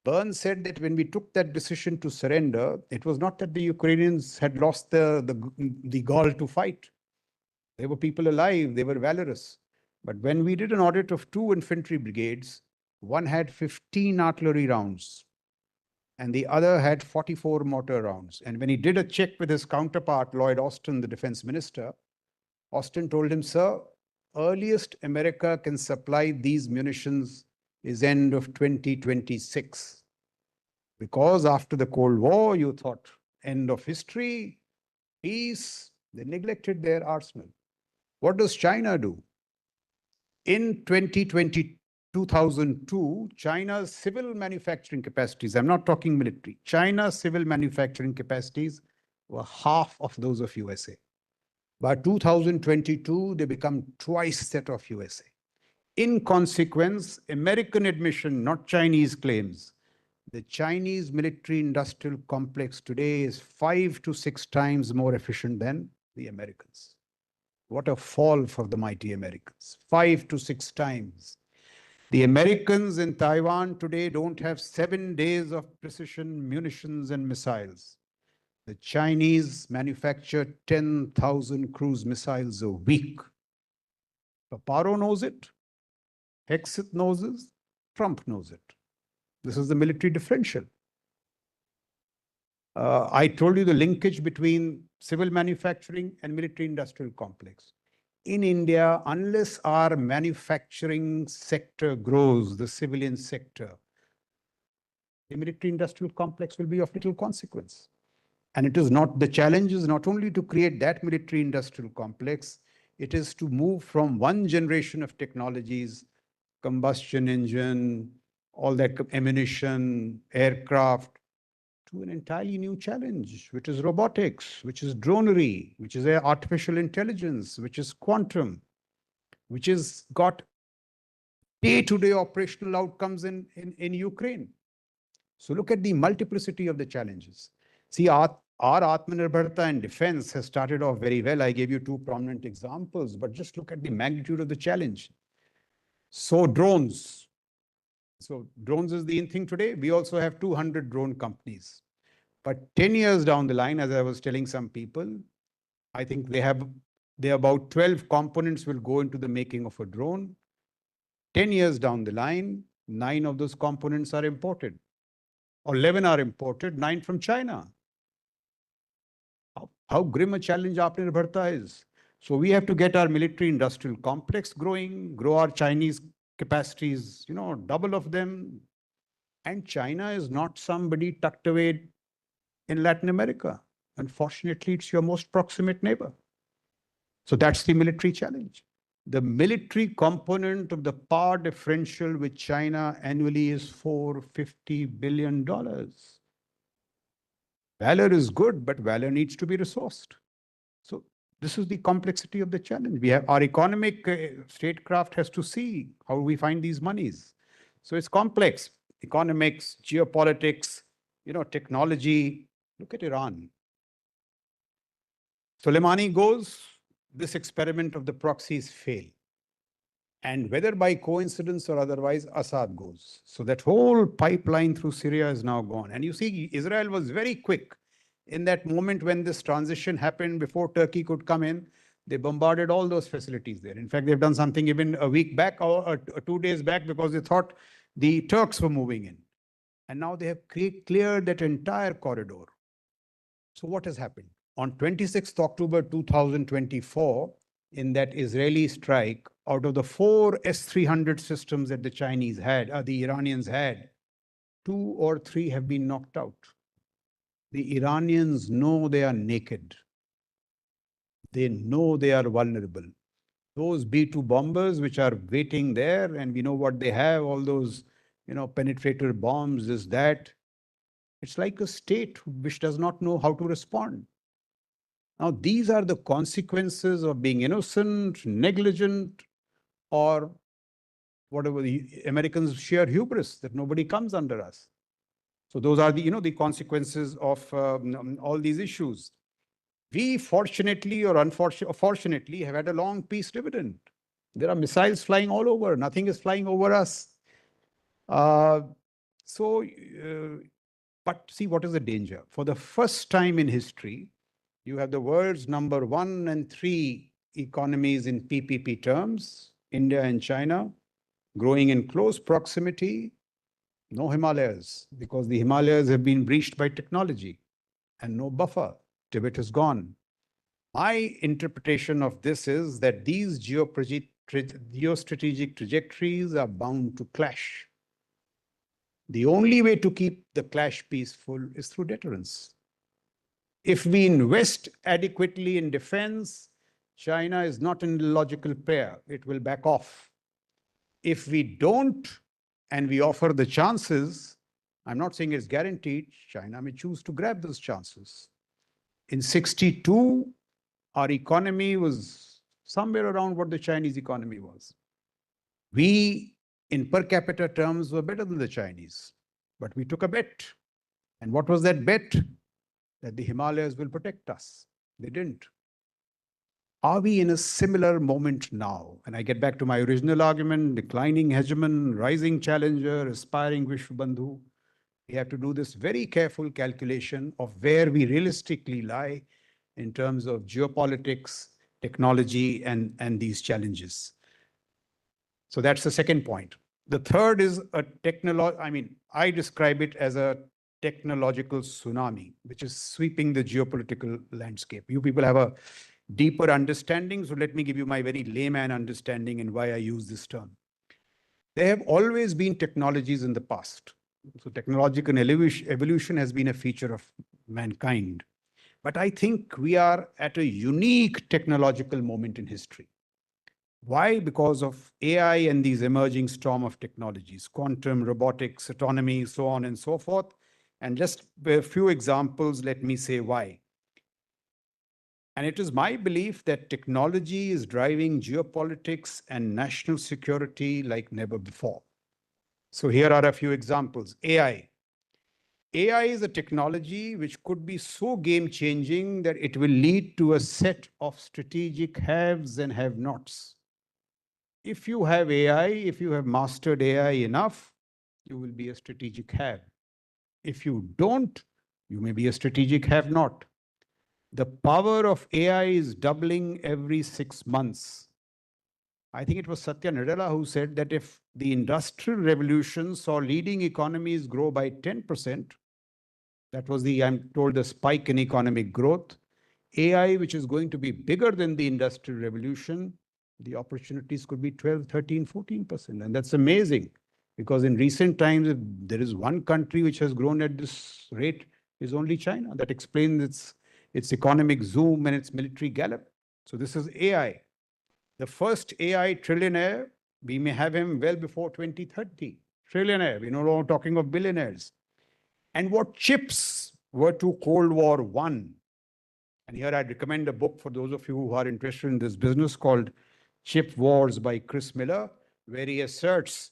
Burns said that when we took that decision to surrender, it was not that the Ukrainians had lost the gall to fight. There were people alive, they were valorous. But when we did an audit of 2 infantry brigades, one had 15 artillery rounds and the other had 44 mortar rounds. And when he did a check with his counterpart, Lloyd Austin, the defense minister, Austin told him, sir, earliest America can supply these munitions is end of 2026. Because after the Cold War, you thought end of history, peace, they neglected their arsenal. What does China do? In 2002, China's civil manufacturing capacities, I'm not talking military, China's civil manufacturing capacities were half of those of USA. By 2022, they become twice that of USA. In consequence, American admission, not Chinese claims, the Chinese military-industrial complex today is 5 to 6 times more efficient than the Americans. What a fall for the mighty Americans, 5 to 6 times. The Americans in Taiwan today don't have 7 days of precision munitions and missiles. The Chinese manufacture 10,000 cruise missiles a week. Paparo knows it, Hexit knows it, Trump knows it. This is the military differential. I told you the linkage between civil manufacturing and military-industrial complex. In India, unless our manufacturing sector grows, the civilian sector, the military-industrial complex will be of little consequence. And it is not, the challenge is not only to create that military-industrial complex, it is to move from one generation of technologies, combustion engine, all that ammunition, aircraft, to an entirely new challenge, which is robotics, which is dronery, which is artificial intelligence, which is quantum, which has got day-to-day operational outcomes in Ukraine. So look at the multiplicity of the challenges. See, our Atmanirbharta in defense has started off very well. I gave you 2 prominent examples, but just look at the magnitude of the challenge. So drones. So drones is the in thing today. We also have 200 drone companies. But 10 years down the line, as I was telling some people, I think they about 12 components will go into the making of a drone. 10 years down the line, 9 of those components are imported. Or 11 are imported, 9 from China. How grim a challenge Atmanirbharta is. So we have to get our military industrial complex growing, grow our Chinese capacities, double of them. And China is not somebody tucked away in Latin America. Unfortunately, it's your most proximate neighbor. So that's the military challenge. The military component of the power differential with China annually is $450 billion. Valor is good, but valor needs to be resourced. So this is the complexity of the challenge. We have our economic statecraft has to see how we find these monies. So it's complex. Economics, geopolitics, technology. Look at Iran. Soleimani goes, this experiment of the proxies fail. And whether by coincidence or otherwise, Assad goes. So that whole pipeline through Syria is now gone. And you see, Israel was very quick in that moment when this transition happened before Turkey could come in. They bombarded all those facilities there. In fact, they've done something even a week back or 2 days back because they thought the Turks were moving in. And now they have cleared that entire corridor. So what has happened? On 26th October 2024, in that Israeli strike, out of the 4 S-300 systems that the Chinese had, the Iranians had, 2 or 3 have been knocked out. The Iranians know they are naked. They know they are vulnerable. Those B-2 bombers which are waiting there, and we know what they have, all those, penetrator bombs, this, that. It's like a state which does not know how to respond. Now, these are the consequences of being innocent, negligent, or whatever the Americans' sheer hubris that nobody comes under us. So those are the, the consequences of all these issues. We fortunately or unfortunately have had a long peace dividend. There are missiles flying all over. Nothing is flying over us. But see, what is the danger? For the first time in history, you have the world's number 1 and 3 economies in PPP terms, India and China, growing in close proximity, no Himalayas, because the Himalayas have been breached by technology, and no buffer. Tibet is gone. My interpretation of this is that these geostrategic trajectories are bound to clash. The only way to keep the clash peaceful is through deterrence. If we invest adequately in defense, China is not in a logical pair. It will back off. If we don't, and we offer the chances, I'm not saying it's guaranteed, China may choose to grab those chances. In 62, our economy was somewhere around what the Chinese economy was. We, in per capita terms, were better than the Chinese, but we took a bet. And what was that bet? That the Himalayas will protect us. They didn't. Are we in a similar moment now? And I get back to my original argument, declining hegemon, rising challenger, aspiring Vishwabandhu. We have to do this very careful calculation of where we realistically lie in terms of geopolitics, technology, and these challenges. So that's the second point. The third is a I describe it as a technological tsunami, which is sweeping the geopolitical landscape. You people have a deeper understanding, so let me give you my very layman understanding and why I use this term. There have always been technologies in the past. So technological evolution has been a feature of mankind. But I think we are at a unique technological moment in history. Why? Because of AI and these emerging storm of technologies, quantum, robotics, autonomy, so on and so forth. And just a few examples, let me say why. And it is my belief that technology is driving geopolitics and national security like never before. So here are a few examples. AI. AI is a technology which could be so game-changing that it will lead to a set of strategic haves and have-nots. If you have AI, if you have mastered AI enough, you will be a strategic have. If you don't, you may be a strategic have-not. The power of AI is doubling every 6 months. I think it was Satya Nadella who said that if the industrial revolution saw leading economies grow by 10%, that was I'm told, the spike in economic growth. AI, which is going to be bigger than the industrial revolution, the opportunities could be 12, 13, 14%. And that's amazing because in recent times, if there is one country which has grown at this rate, is only China. That explains its economic zoom and its military gallop. So this is AI. The first AI trillionaire, we may have him well before 2030. Trillionaire, we're no longer talking of billionaires. And what chips were to Cold War I. And here I'd recommend a book for those of you who are interested in this business called Chip Wars by Chris Miller, where he asserts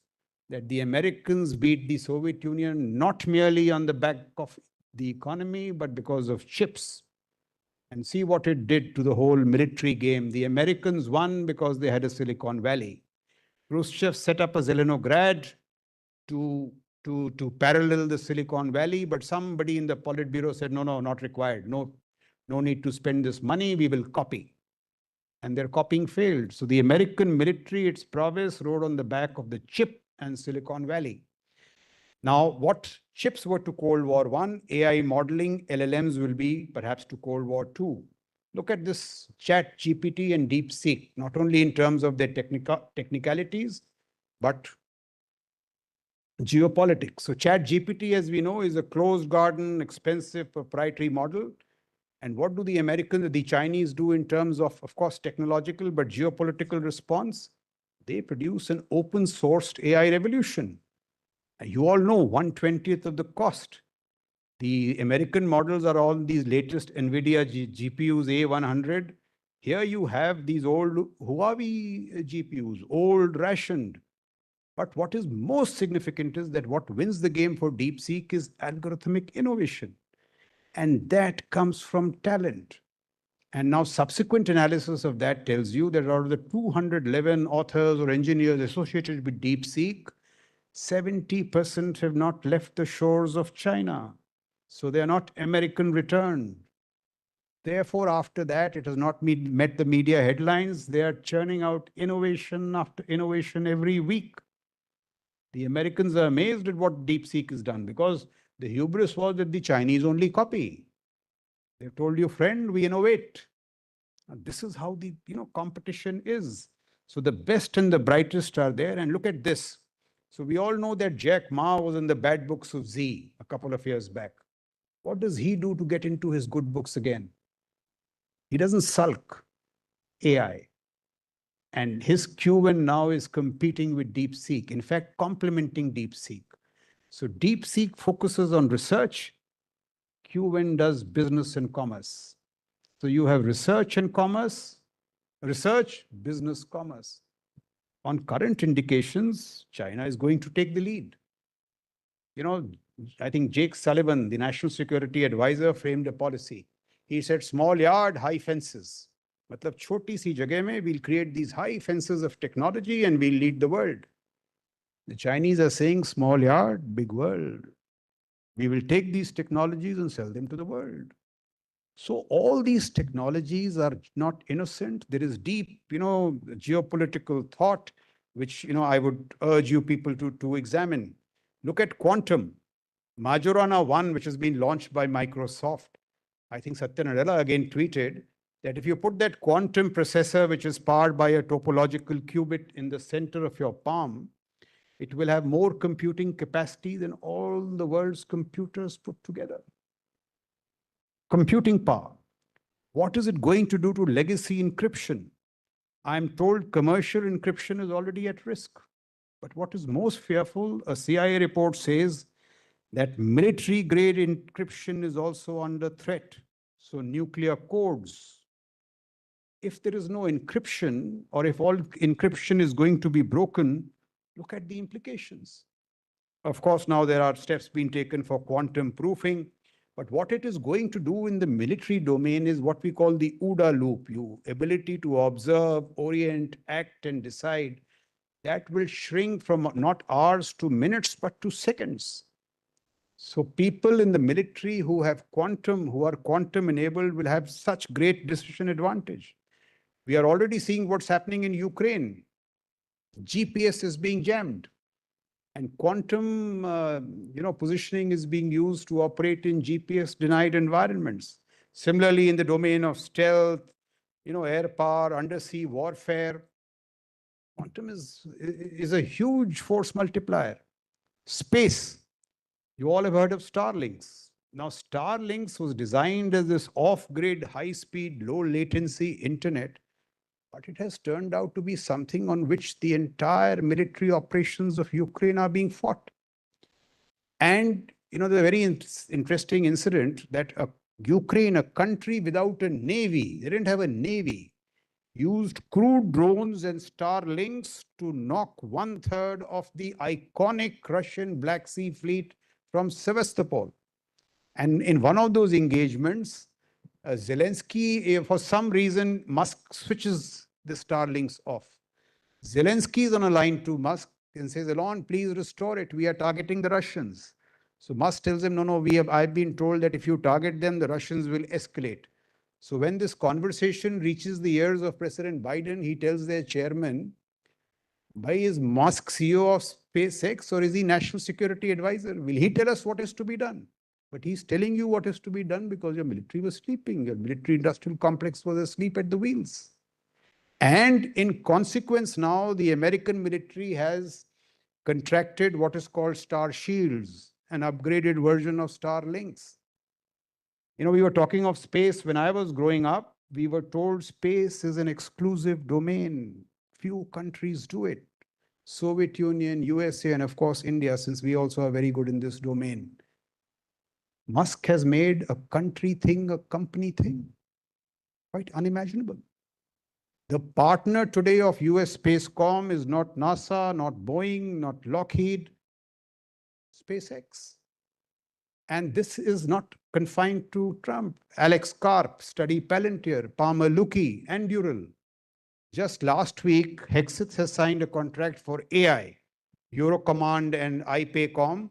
that the Americans beat the Soviet Union not merely on the back of the economy, but because of chips. And see what it did to the whole military game. The Americans won because they had a Silicon Valley. Khrushchev set up a Zelenograd to parallel the Silicon Valley, but somebody in the Politburo said, no, not required. No need to spend this money, we will copy. And their copying failed. So the American military, its prowess rode on the back of the chip and Silicon Valley. Now, what chips were to Cold War I, AI modeling, LLMs will be perhaps to Cold War II. Look at this Chat GPT and DeepSeek, not only in terms of their technicalities, but geopolitics. So Chat GPT, as we know, is a closed garden, expensive proprietary model. And what do the Americans, the Chinese do in terms of course, technological, but geopolitical response? They produce an open sourced AI revolution. You all know 1/20th of the cost. The American models are all these latest NVIDIA GPUs A100. Here you have these old Huawei GPUs, old rationed. But what is most significant is that what wins the game for DeepSeek is algorithmic innovation. And that comes from talent. And now subsequent analysis of that tells you that out of the 211 authors or engineers associated with DeepSeek, 70% have not left the shores of China. So they are not American returned. Therefore, after that, it has not met the media headlines. They are churning out innovation after innovation every week. The Americans are amazed at what DeepSeek has done because the hubris was that the Chinese only copy. They've told you, friend, we innovate. And this is how the competition is. So the best and the brightest are there. And look at this. So we all know that Jack Ma was in the bad books of Z a couple of years back. What does he do to get into his good books again? He doesn't sulk. AI. And his Q1 now is competing with DeepSeek, in fact, complementing DeepSeek. So DeepSeek focuses on research. Q1 does business and commerce. So you have research and commerce, research, business, commerce. On current indications, China is going to take the lead. I think Jake Sullivan, the national security advisor, framed a policy. He said, small yard, high fences. Matlab, choti si jagah mein, we'll create these high fences of technology and we'll lead the world. The Chinese are saying, small yard, big world. We will take these technologies and sell them to the world. So all these technologies are not innocent. There is deep, geopolitical thought, which, I would urge you people to examine. Look at quantum. Majorana 1, which has been launched by Microsoft. I think Satya Nadella again tweeted that if you put that quantum processor, which is powered by a topological qubit in the center of your palm, it will have more computing capacity than all the world's computers put together. Computing power. What is it going to do to legacy encryption? I'm told commercial encryption is already at risk. But what is most fearful, a CIA report says that military-grade encryption is also under threat. So nuclear codes. If there is no encryption, or if all encryption is going to be broken, look at the implications. Of course, now there are steps being taken for quantum proofing. But what it is going to do in the military domain is what we call the OODA loop, ability to observe, orient, act, and decide. That will shrink from not hours to minutes, but to seconds. So people in the military who are quantum enabled will have such great decision advantage. We are already seeing what's happening in Ukraine. GPS is being jammed. And quantum positioning is being used to operate in GPS-denied environments. Similarly, in the domain of stealth, air power, undersea warfare, quantum is a huge force multiplier. Space. You all have heard of Starlinks. Now, Starlinks was designed as this off-grid, high-speed, low-latency internet, but it has turned out to be something on which the entire military operations of Ukraine are being fought. And, the very interesting incident that Ukraine, a country without a navy, they didn't have a navy, used crude drones and Starlinks to knock 1/3 of the iconic Russian Black Sea Fleet from Sevastopol. And in one of those engagements, Zelensky, for some reason, Musk switches the Starlinks off. Zelensky is on a line to Musk and says, Elon, please restore it. We are targeting the Russians. So Musk tells him, no, I've been told that if you target them, the Russians will escalate. So when this conversation reaches the ears of President Biden, he tells their chairman, is Musk CEO of SpaceX or is he national security advisor? Will he tell us what is to be done? But he's telling you what is to be done because your military was sleeping. Your military industrial complex was asleep at the wheels. And in consequence, now the American military has contracted what is called Star Shields, an upgraded version of Starlinks. We were talking of space. When I was growing up, we were told space is an exclusive domain. Few countries do it. Soviet Union, USA, and of course, India, since we also are very good in this domain. Musk has made a country thing, a company thing. Quite unimaginable. The partner today of US Spacecom is not NASA, not Boeing, not Lockheed, SpaceX. And this is not confined to Trump. Alex Karp, study Palantir, Palmer Luckey, and Dural. Just last week, Hexith has signed a contract for AI, Eurocommand and IPACOM,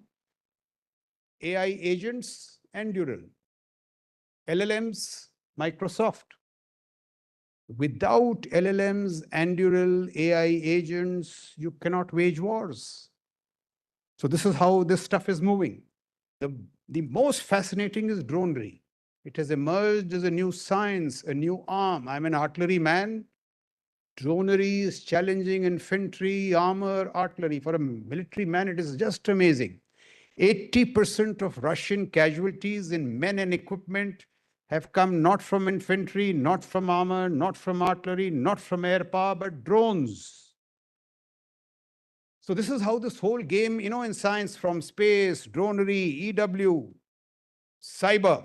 AI agents, and Dural. LLMs, Microsoft. Without LLMs, Andural, AI agents, you cannot wage wars. So this is how this stuff is moving. The most fascinating is dronery. It has emerged as a new science, a new arm. I'm an artillery man. Dronery is challenging infantry, armor, artillery. For a military man, it is just amazing. 80% of Russian casualties in men and equipment have come not from infantry, not from armor, not from artillery, not from air power, but drones. So this is how this whole game, in science, from space, dronery, EW, cyber.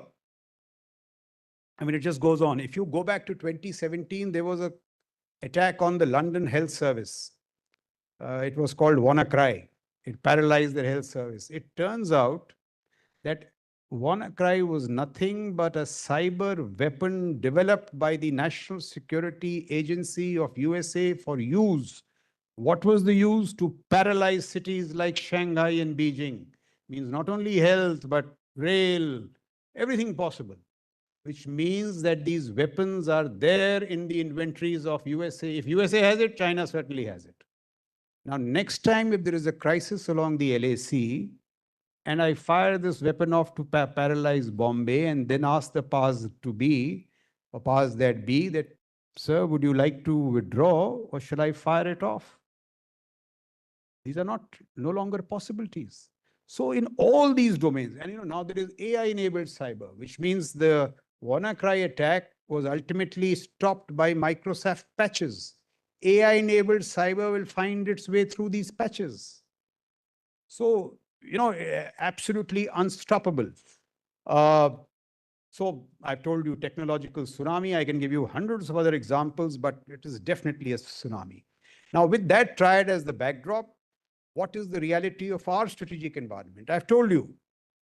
It just goes on. If you go back to 2017, there was an attack on the London Health Service. It was called WannaCry. It paralyzed their health service. It turns out that WannaCry was nothing but a cyber weapon developed by the National Security Agency of USA for use. What was the use? To paralyze cities like Shanghai and Beijing. Means not only health, but rail, everything possible. Which means that these weapons are there in the inventories of USA. If USA has it, China certainly has it. Now, next time if there is a crisis along the LAC, and I fire this weapon off to paralyze Bombay and then ask the powers to be, or powers that be, that, sir, would you like to withdraw or shall I fire it off? These are no longer possibilities. So in all these domains, and now there is AI-enabled cyber, which means the WannaCry attack was ultimately stopped by Microsoft patches. AI-enabled cyber will find its way through these patches. So, absolutely unstoppable. So I've told you technological tsunami. I can give you hundreds of other examples, but it is definitely a tsunami. Now, with that triad as the backdrop, what is the reality of our strategic environment? I've told you,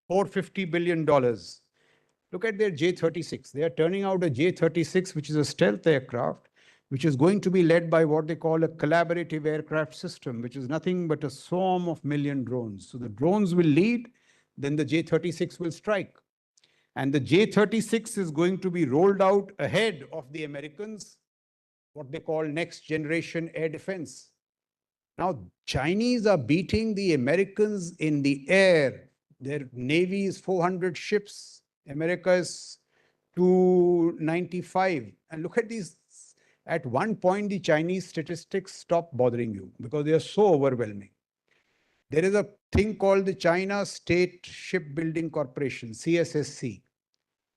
$450 billion. Look at their J-36. They are turning out a J-36, which is a stealth aircraft, which is going to be led by what they call a collaborative aircraft system, which is nothing but a swarm of million drones. So the drones will lead, then the J-36 will strike. And the J-36 is going to be rolled out ahead of the Americans, what they call next generation air defense. Now, Chinese are beating the Americans in the air. Their navy is 400 ships. America is to 95. And look at these. At one point, the Chinese statistics stop bothering you because they are so overwhelming. There is a thing called the China State Shipbuilding Corporation, CSSC.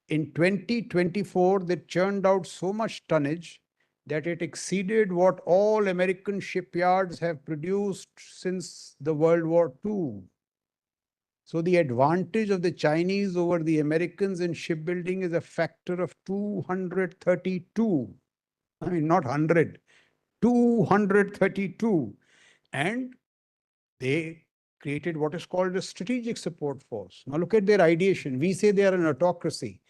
In 2024, they churned out so much tonnage that it exceeded what all American shipyards have produced since the World War II. So the advantage of the Chinese over the Americans in shipbuilding is a factor of 232. I mean, not 100, 232. And they created what is called a strategic support force. Now look at their ideation. We say they are an autocracy.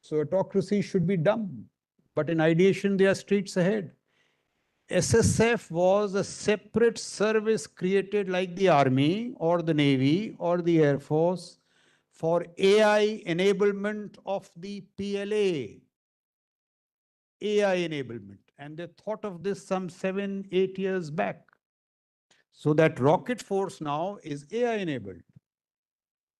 So autocracy should be dumb. But in ideation, they are streets ahead. SSF was a separate service created like the Army or the Navy or the Air Force for AI enablement of the PLA. AI enablement. And they thought of this some 7, 8 years back. So that rocket force now is AI enabled,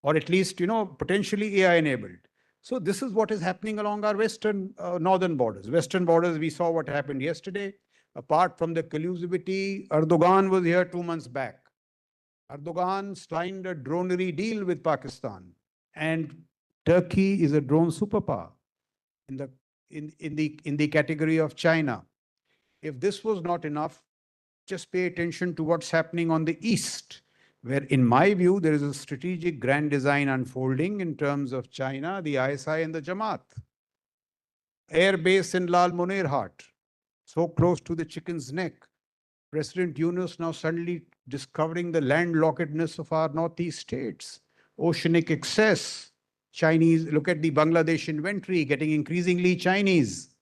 or at least, potentially AI enabled. So this is what is happening along our northern borders. Western borders, we saw what happened yesterday. Apart from the collusivity, Erdogan was here 2 months back. Erdogan signed a dronery deal with Pakistan, and Turkey is a drone superpower in the category of China. If this was not enough, just pay attention to what's happening on the east, where, in my view, there is a strategic grand design unfolding in terms of China, the ISI, and the Jamaat. Air base in Lal Monerhat, so close to the chicken's neck. President Yunus now suddenly discovering the landlockedness of our northeast states. Oceanic excess. Chinese, look at the Bangladesh inventory getting increasingly Chinese.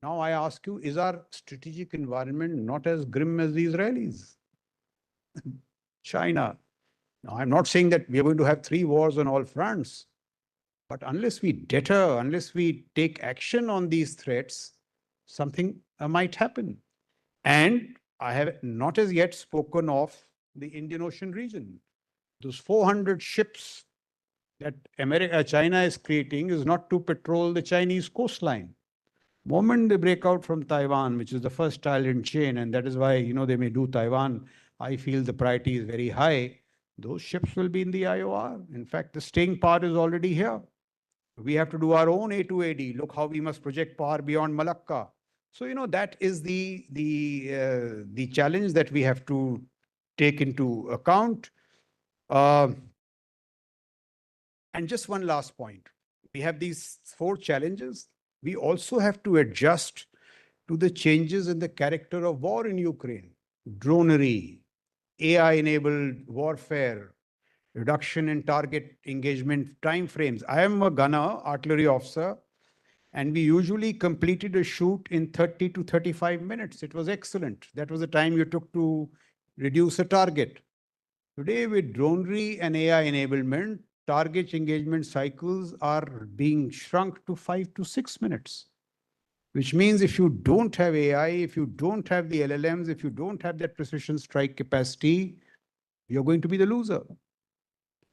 Now I ask you, is our strategic environment not as grim as the Israelis? China. Now, I'm not saying that we are going to have 3 wars on all fronts, but unless we deter, unless we take action on these threats, something might happen. And I have not as yet spoken of the Indian Ocean region. Those 400 ships that China is creating is not to patrol the Chinese coastline. Moment they break out from Taiwan, which is the first island chain, and that is why, they may do Taiwan, I feel the priority is very high. Those ships will be in the IOR. In fact, the staying power is already here. We have to do our own A2AD. Look how we must project power beyond Malacca. So, that is the challenge that we have to take into account. And just one last point. We have these 4 challenges. We also have to adjust to the changes in the character of war in Ukraine. Dronery, AI-enabled warfare, reduction in target engagement timeframes. I am a gunner, artillery officer, and we usually completed a shoot in 30 to 35 minutes. It was excellent. That was the time you took to reduce a target. Today, with dronery and AI enablement, target engagement cycles are being shrunk to 5 to 6 minutes. Which means if you don't have AI, if you don't have the LLMs, if you don't have that precision strike capacity, you're going to be the loser.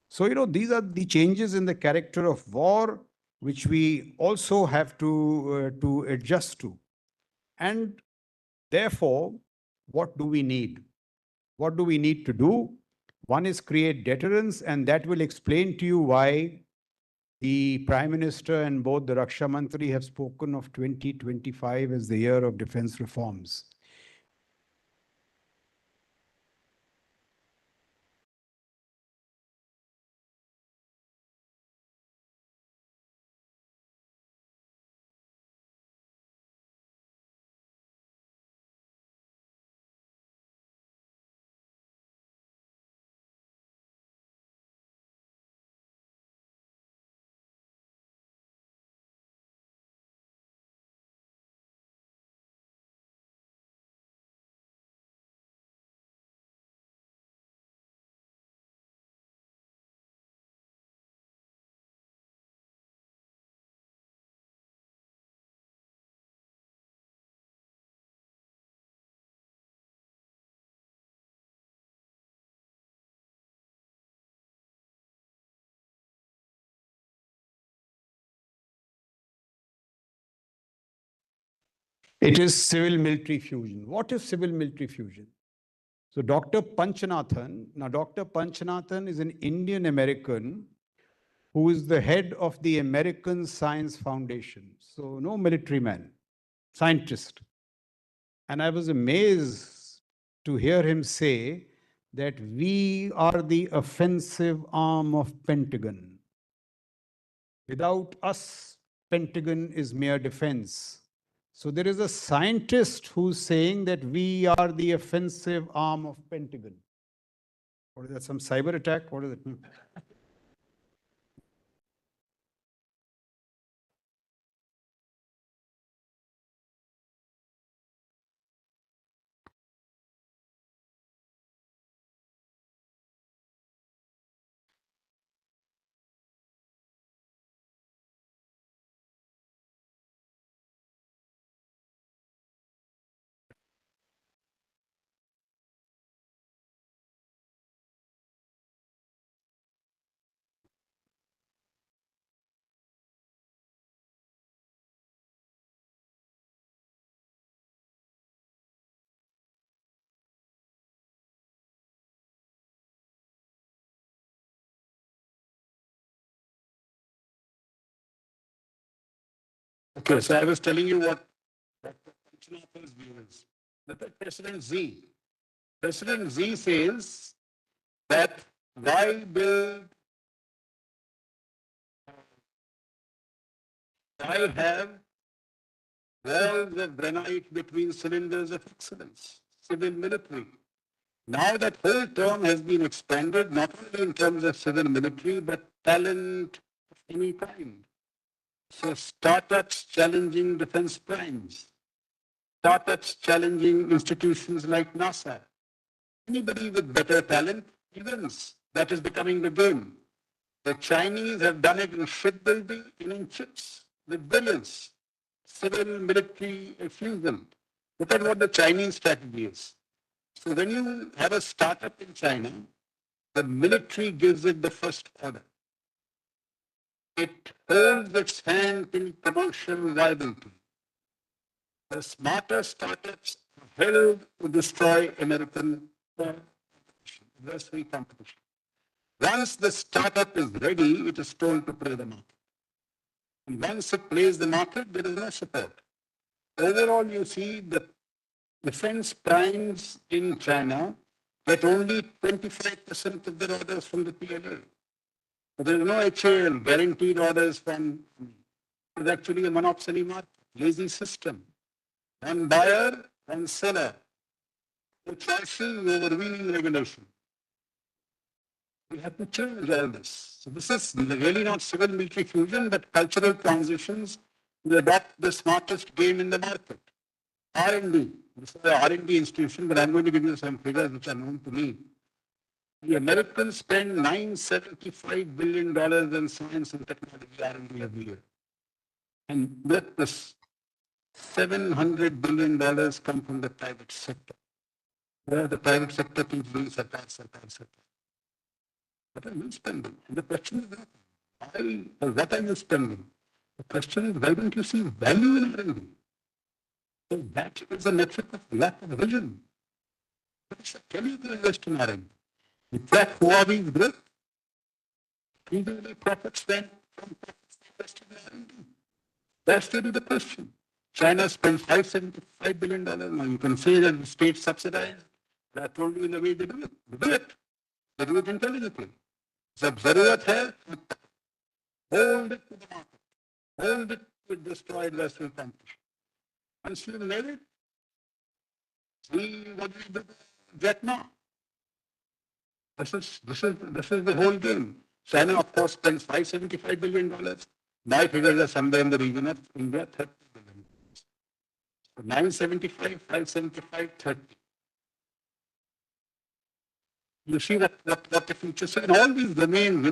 So, these are the changes in the character of war, which we also have to adjust to. And therefore, what do we need? What do we need to do? One is create deterrence, and that will explain to you why the Prime Minister and both the Raksha Mantri have spoken of 2025 as the year of defense reforms. It is civil-military fusion. What is civil-military fusion? So Dr. Panchanathan, now Dr. Panchanathan is an Indian American who is the head of the American Science Foundation. So no military man, scientist. And I was amazed to hear him say that we are the offensive arm of Pentagon. Without us, Pentagon is mere defense. So there is a scientist who's saying that we are the offensive arm of Pentagon. What is that, some cyber attack? What is it? Okay, so I was telling you what Dr. Panchanathan's view is. Look at President Z. President Z says that why build, why have walls of granite between cylinders of excellence, civil military. Now that whole term has been expanded, not only in terms of civil military, but talent of any kind. So startups challenging defense primes, startups challenging institutions like NASA. Anybody with better talent wins. That is becoming the game. The Chinese have done it in shipbuilding and in ships with billions. Civil military fusion. Look at what the Chinese strategy is. So when you have a startup in China, the military gives it the first order. It holds its hand in commercial viability. The smarter startups are held to destroy American adversary competition. Once the startup is ready, it is told to play the market. And once it plays the market, there is no support. Overall, you see the defense primes in China get only 25% of their orders from the PLA. There is no HAL, guaranteed orders from, it's actually a monopoly market, lazy system. One buyer, one seller. The choices overweening regulation. We have to change all this. So this is really not civil military fusion, but cultural transitions to adopt the smartest game in the market. R&D. This is the R&D institution, but I'm going to give you some figures which are known to me. The Americans spend $975 billion in science and technology R&D every year. And with this, $700 billion come from the private sector. Where the private sector keeps doing sarkar. What are you spending? And the question is not why or what are you spending? The question is why don't you see value in R&D? So that is a metric of lack of vision. Can you invest in R&D? In fact, Huawei's growth, even the profits then from profits invested in R&D. That's really the question. China spends $575 billion. Now you can say that the state subsidized. I told you in the way they do it. They do it. They do it intelligently. जब जरूरत है hold it to the market, hold it to destroy industrial competition. Once you've made it, see what we do Vietnam. This is the whole game. China, of course, spends $575 billion. My figures are somewhere in the region of India, $30 billion. So 975, 575, 30. You see what the future says. And all these domains, we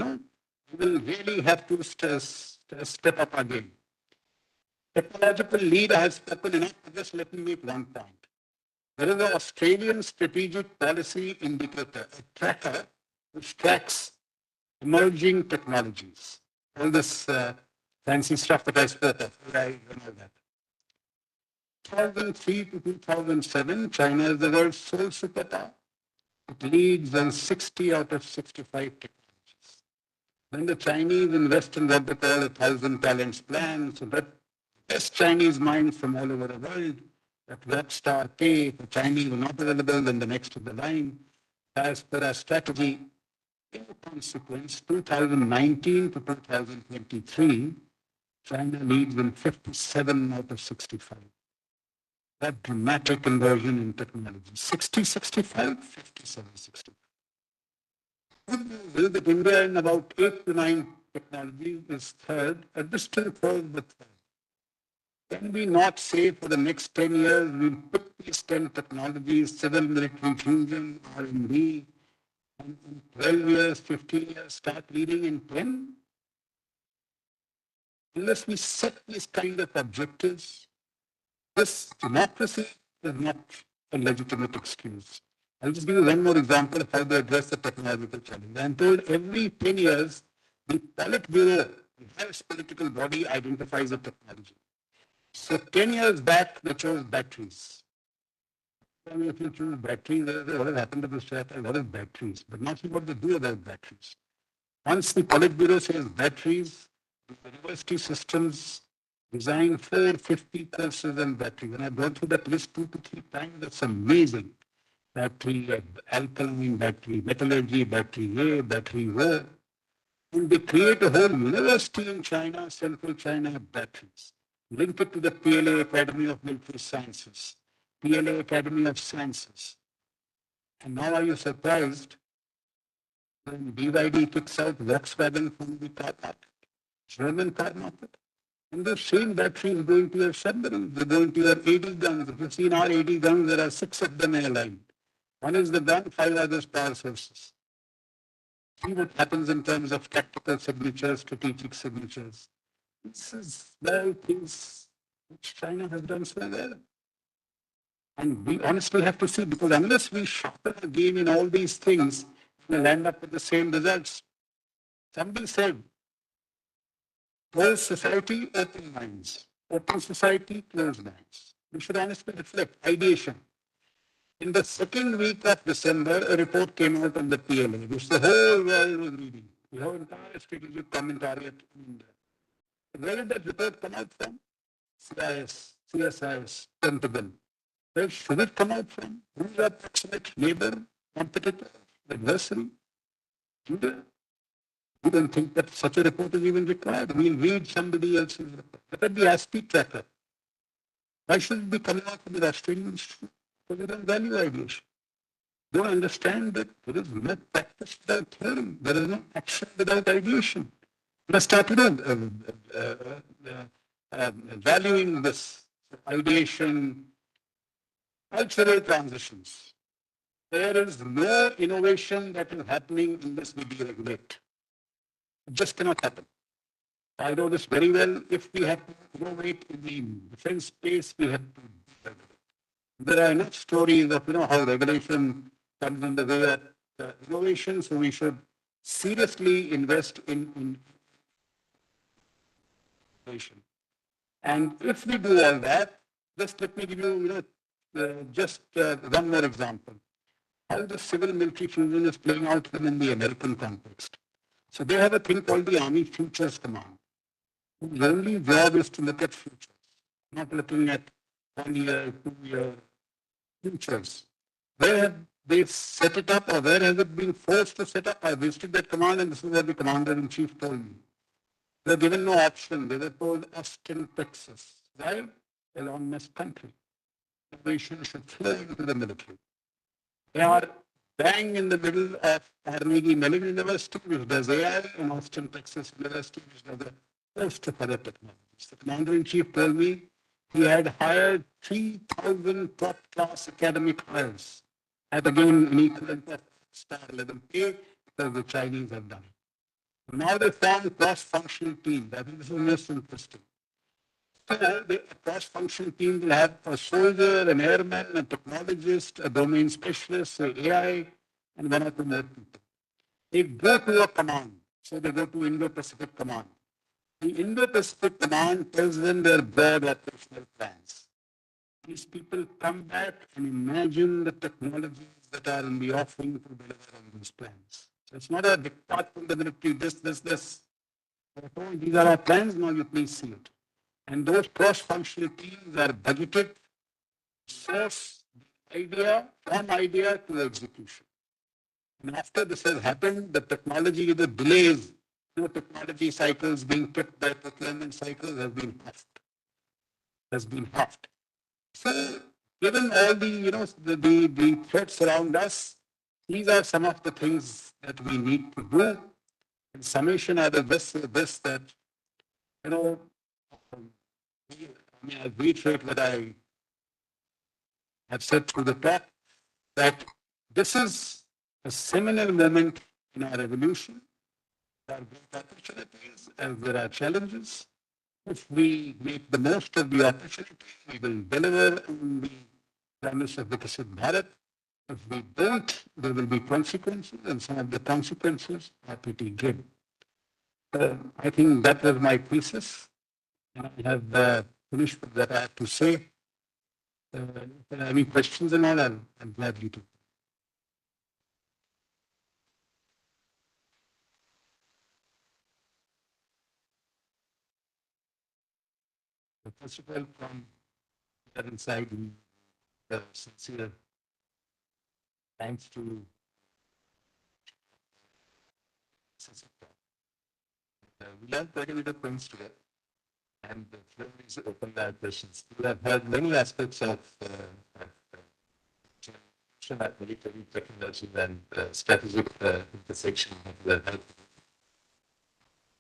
will really have to step up our game. Technological lead, I have spoken enough, just let me make one point. There is an Australian strategic policy indicator, a tracker, which tracks emerging technologies. All this fancy stuff that I spoke of, AI and all that. 2003 to 2007, China is the world's sole superpower. It leads on 60 out of 65 technologies. When the Chinese invest in what they call a 1,000 talents plan, so that best Chinese minds from all over the world, that rock star pay for Chinese were not available, then the next of the line. As per our strategy, in consequence, 2019 to 2023, China leads in 57 out of 65. That dramatic conversion in technology. 60, 65, 57, 65. Will that India in about 8 to 9 technologies is third, a distant third, but third. Can we not say for the next 10 years we'll pick these 10 technologies, civil military fusion, R&D, and in 12 years, 15 years, start leading in 10? Unless we set these kind of objectives, this democracy is not a legitimate excuse. I'll just give you one more example of how they address the technological challenge. I'm told every 10 years, the Politburo, the highest political body, identifies a technology. So 10 years back, they chose batteries. If you choose batteries, what has happened to the strategy? What is batteries? But not what they do about batteries. Once the Politburo says batteries, the university systems design 450 courses on batteries. And I've gone through that list 2 to 3 times. That's amazing. Battery, alkaline battery, metallurgy battery A, battery O. And they create a whole university in China, central China, of batteries. Link it to the PLA Academy of Military Sciences, PLA Academy of Sciences. And now are you surprised when BYD kicks out Volkswagen from the car market, German car market? And the same battery is going to your submarines, they're going to your AD guns. If you've seen our AD guns, there are 6 of them aligned. One is the gun, 5 others power sources. See what happens in terms of tactical signatures, strategic signatures. This is small things which China has done so well. And we honestly have to see, because unless we sharpen the game in all these things, we'll end up with the same results. Somebody said, closed society, open minds. Open society, closed minds. We should honestly reflect. Ideation. In the second week of December, a report came out on the PLA, which the whole world was reading. The whole entire strategic commentariat in India. Where did that report come out from? CSIS, Pentagon. Where should it come out from? Who's our proximate neighbor, competitor, adversary? India. We don't think that such a report is even required. We'll read somebody else's report. Look at the IST tracker. Why should it be coming out from the Australian Institute? Because they don't value ideation. They don't understand that there is no practice without theory. There is no action without ideation. We must start valuing this ideation, cultural transitions. There is no innovation that is happening unless we deregulate. It just cannot happen. I know this very well. If we have to innovate in the defense space, we have to deregulate. There are enough stories of how regulation comes in the way of innovation, so we should seriously invest in innovation. And if we do all that, just let me give you, just one more example. How the civil military fusion is playing out within the American context. So they have a thing called the Army Futures Command. The only job is to look at futures, not looking at 1 year, 2 year futures. Where have they set it up, or where has it been forced to set up? I visited that command, and this is what the commander-in-chief told me. They were given no option. They were told Austin, Texas, right? Elon Musk country. Innovation should flow into the military. They are bang in the middle of Carnegie Mellon University, which does AI, and Austin, Texas University, which does a host of other technologies. The commander-in-chief told me he had hired 3,000 top-class academic hires at again an equivalent of star level pay, because the Chinese have done it. Now they formed cross-functional teams. I think this is most interesting. So the cross-functional team will have a soldier, an airman, a technologist, a domain specialist, an AI, and one or two more people. They go to a command. So they go to Indo-Pacific Command. The Indo-Pacific Command tells them their broad operational plans. these people come back and imagine the technologies that are in the offering to deliver on these plans. So it's not a diktat from the military, this. These are our plans, now you please see it. And those cross-functional teams are budgeted, source idea, from idea to execution. And after this has happened, the technology either delays, technology cycles being picked by procurement cycles has been halved. So given all the, the threats around us, these are some of the things that we need to do. In summation, I will just say this, that, I reiterate what I have said through the talk, that this is a seminal moment in our evolution. There are great opportunities and there are challenges. If we make the most of the opportunity, we will deliver on the promise of Viksit Bharat. If we don't, there will be consequences, and some of the consequences are pretty grim. I think that was my thesis, and I have finished with what I have to say. If there are any questions and all, I'll gladly to. First of all, from that inside, sincere thanks to we learned quite a bit of things today, and the floor is open to questions. We have heard many aspects of military technology and strategic intersection of the health.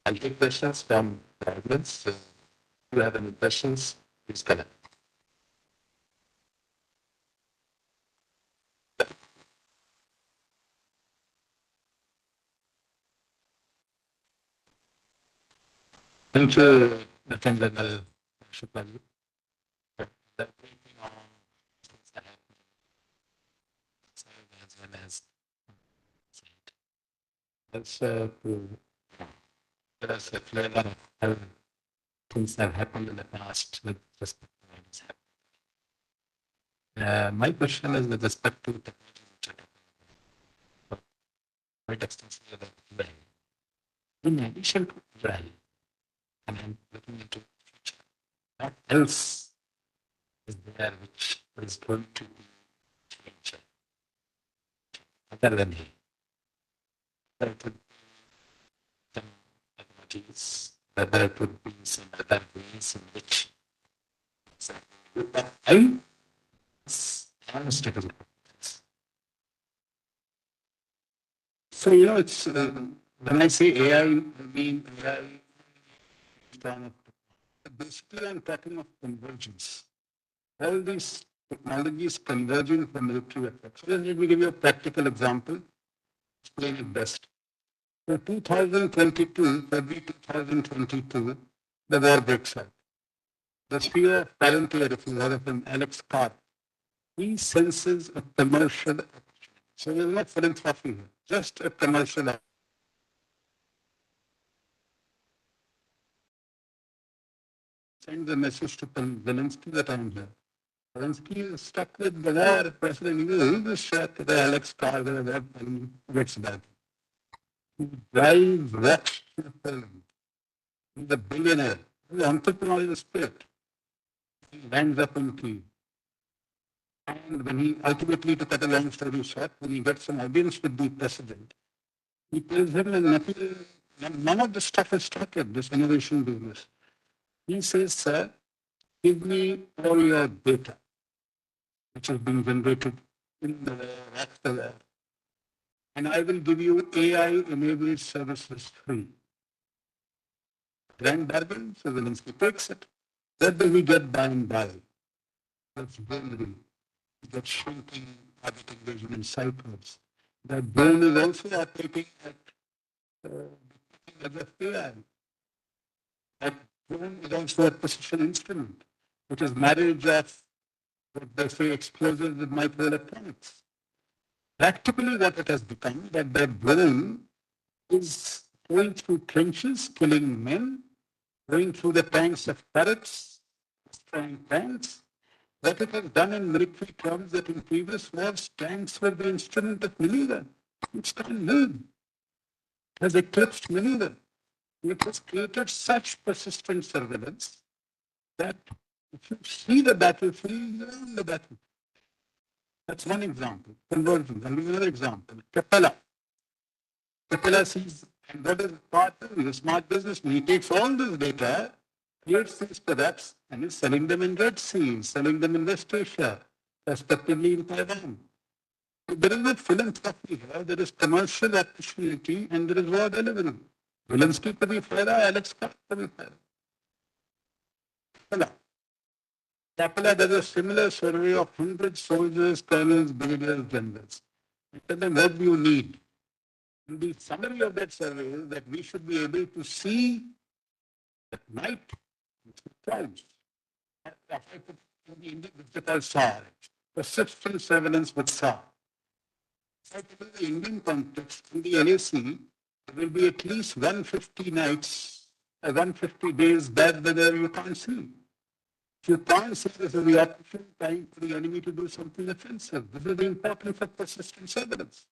I'll take questions from the audience. If you have any questions, please connect. Thank you, General Shukla. As well as let us clear a lot of things that have happened in the past with respect to what is happening. My question is with respect to technology, which are quite extensively about AI. In addition to AI, and I'm looking into the future, what else is there which is going to be changed other than AI? There could be some technologies, that there could be some other ways in which I strategic. So, it's when I say AI, I mean AI basically I'm talking of convergence. All these technologies converging for military effects. Let me give you a practical example, explain it best. In 2022, February 2022, the war breaks out. The CEO of Palantir, if you heard of him, Alex Carr, he senses a commercial opportunity. So there's not philanthropy here, just a commercial opportunity. Send the message to Zelensky that I'm here. Zelensky is stuck with the war. President, he just shot the Alex Carr and gets back. He drives that film. He's a billionaire. He's an entrepreneurial spirit. He lands up in Kyiv. And when he ultimately, to cut a long story short, when he gets an audience with the president, he tells him that none of this stuff has started, this innovation business. He says, sir, give me all your data, which has been generated in the after that, and I will give you AI-enabled services free. Grand bargain, so Zelensky takes it. What do we get by and by? That's vulnerable. We get shrinking habit engagement cycles. That brain is also operating at AI. That brain is also a precision instrument, which is marriage of what they say explosives with microelectronics. Practically what it has become, that brain is going through trenches, killing men, going through the tanks of turrets, destroying tanks, What it has done in military terms that in previous wars, tanks were the instrument of maneuver. It's can't move. It has eclipsed maneuver. It has created such persistent surveillance that if you see the battlefield, you're on the battlefield. That's one example. Convergence. I'll give you another example. Capella. Capella sees, and what is part of the smart businessman? He takes all this data, creates these products, and is selling them in Red Sea, selling them in West Asia, respectively in Taiwan. So there is no philanthropy here, there is commercial opportunity, and there is war delivery. Zelensky could be fairer, Alex could be fairer. Capella. Capella does a similar survey of 100 soldiers, colonels, brigadiers, generals. Tell them what do you need. And the summary of that survey is that we should be able to see at night clouds. In the called SAR, persistent surveillance with SAR. In the Indian context, in the LAC, there will be at least 150 nights, 150 days bad weather you can't see. If you can't see, this is the opportune time for the enemy to do something offensive. This is the importance of persistent surveillance.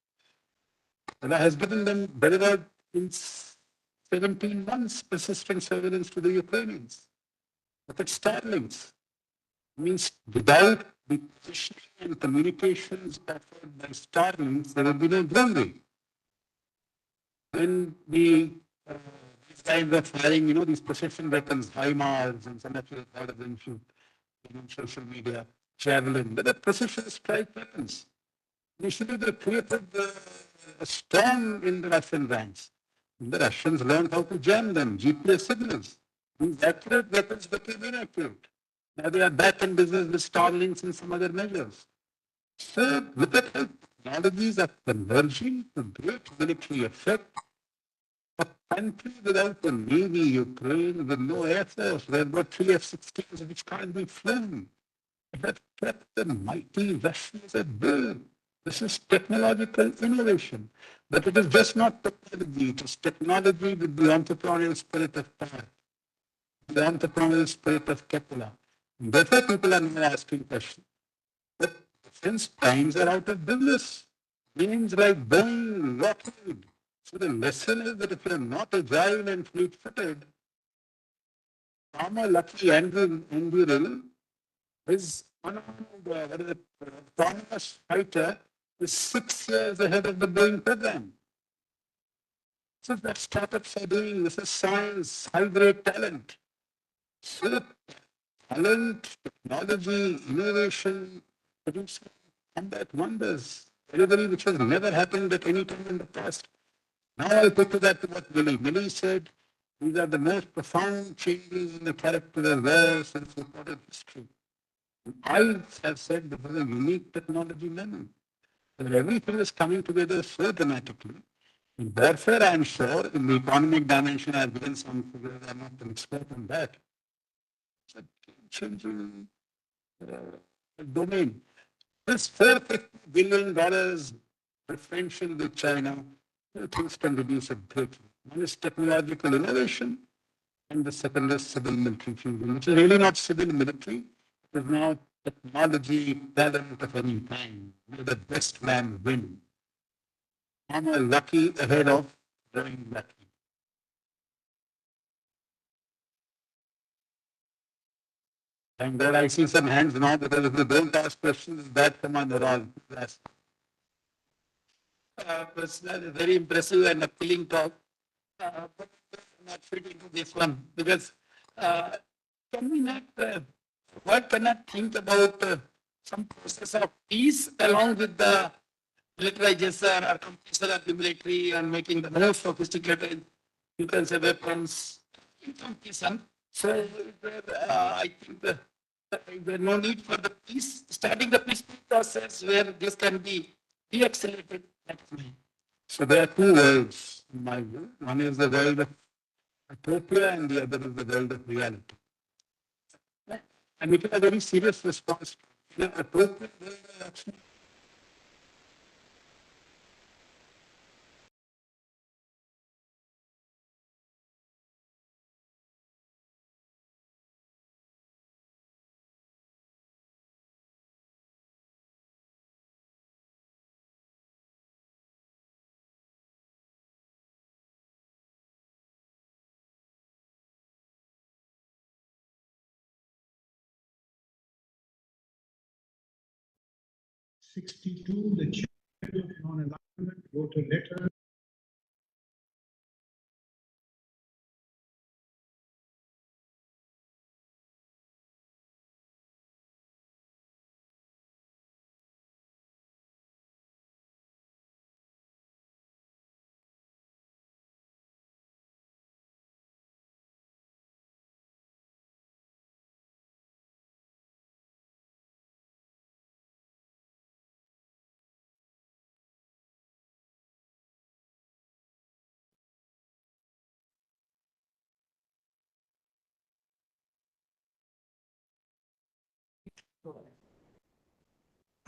And has given them delivered in 17 months persistent surveillance to the Ukrainians. But it's Starlinks. Means without the positioning and communications offered by Starlinks, there will be no delivery. When these guys are firing, these precision weapons, HIMARS, and some of you have heard of them on social media, Javelin, they're precision strike weapons. Initially, they created a storm in the Russian ranks. The Russians learned how to jam them, GPS signals. These accurate weapons became inaccurate. Now they are back in business with Starlinks and some other measures. So look at how technologies are converging to great military effect. A country without a navy, Ukraine, with no air force, they've got 3 F-16s which can't be flown. That kept the mighty Russians at bay. This is technological innovation. But it is just not technology, it is technology with the entrepreneurial spirit of power, the entrepreneurial spirit of Kepler. Therefore, people are now asking questions. But since times are out of business, names like Boeing, Lockheed. So the lesson is that if you're not agile and fleet-footed, Farmer Lucky Andrew is unarmed, autonomous fighter is 6 years ahead of the Boeing program. So that startups are doing. This is science, high-grade talent. So talent, technology, innovation, producing combat wonders. Delivery which has never happened at any time in the past. Now I'll put to that to what Millie said. These are the most profound changes in the character of war since recorded history. I have said this is a unique technology moment. Everything is coming together so dramatically. In warfare, I'm sure, in the economic dimension, I've given some figures, I'm not an expert on that. It's a changing domain. This $450 billion differential with China, things can reduce it greatly. One is technological innovation, and the second is civil military fusion, which is really not civil military, it is now technology talent of any kind. May the best man win. I'm a lucky ahead of going lucky. Thank God I see some hands now because if they don't ask questions, it's bad for my morale. It's a very impressive and appealing talk. But I'm not fit into this one because can we not, what cannot think about some process of peace along with the militarization or completion of the military and making the more sophisticated, you can say, weapons completion. So I think there's no need for the peace, starting the peaceful process where this can be de-accelerated. So there are two worlds in my view. One is the world of utopia and the other is the world of reality. And it is a very serious response. The utopia world actually 62, the charge of non-alignment, wrote a letter.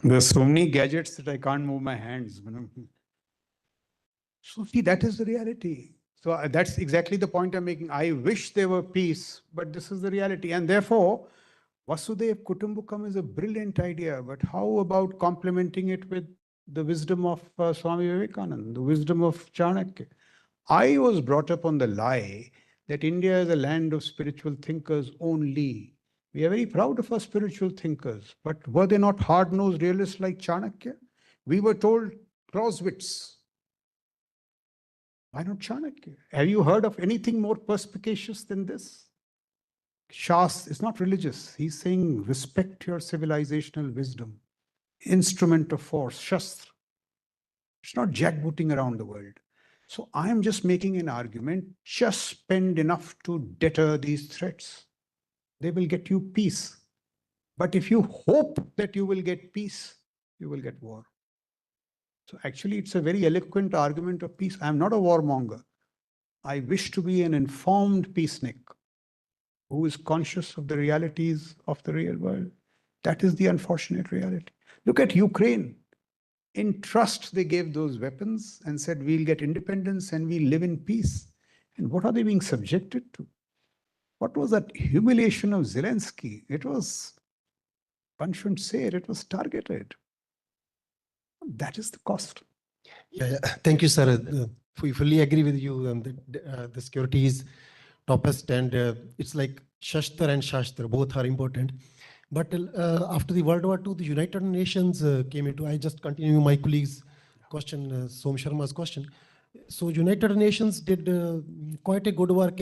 There's so many gadgets that I can't move my hands. So see, that is the reality. So that's exactly the point I'm making. I wish there were peace, but this is the reality. And therefore, Vasudev Kutumbakam is a brilliant idea, but how about complementing it with the wisdom of Swami Vivekananda, the wisdom of Chanakya? I was brought up on the lie that India is a land of spiritual thinkers only. We are very proud of our spiritual thinkers, but were they not hard-nosed realists like Chanakya? We were told Clausewitz. Why not Chanakya? Have you heard of anything more perspicacious than this? Shas is not religious. He's saying respect your civilizational wisdom. Instrument of force, Shastra. It's not jackbooting around the world. So I'm just making an argument, just spend enough to deter these threats. They will get you peace. But if you hope that you will get peace, you will get war. So actually, it's a very eloquent argument of peace. I'm not a warmonger. I wish to be an informed peacenik who is conscious of the realities of the real world. That is the unfortunate reality. Look at Ukraine. In trust, they gave those weapons and said, we'll get independence and we'll live in peace. And what are they being subjected to? What was that humiliation of Zelensky? It was, one shouldn't say it, it was targeted. That is the cost. Yeah. Thank you, sir. We fully agree with you. The security is topest, and it's like Shastra and Shastra, both are important. But after the World War II, the United Nations came into. I just continue my colleague's question, Som Sharma's question. So United Nations did quite a good work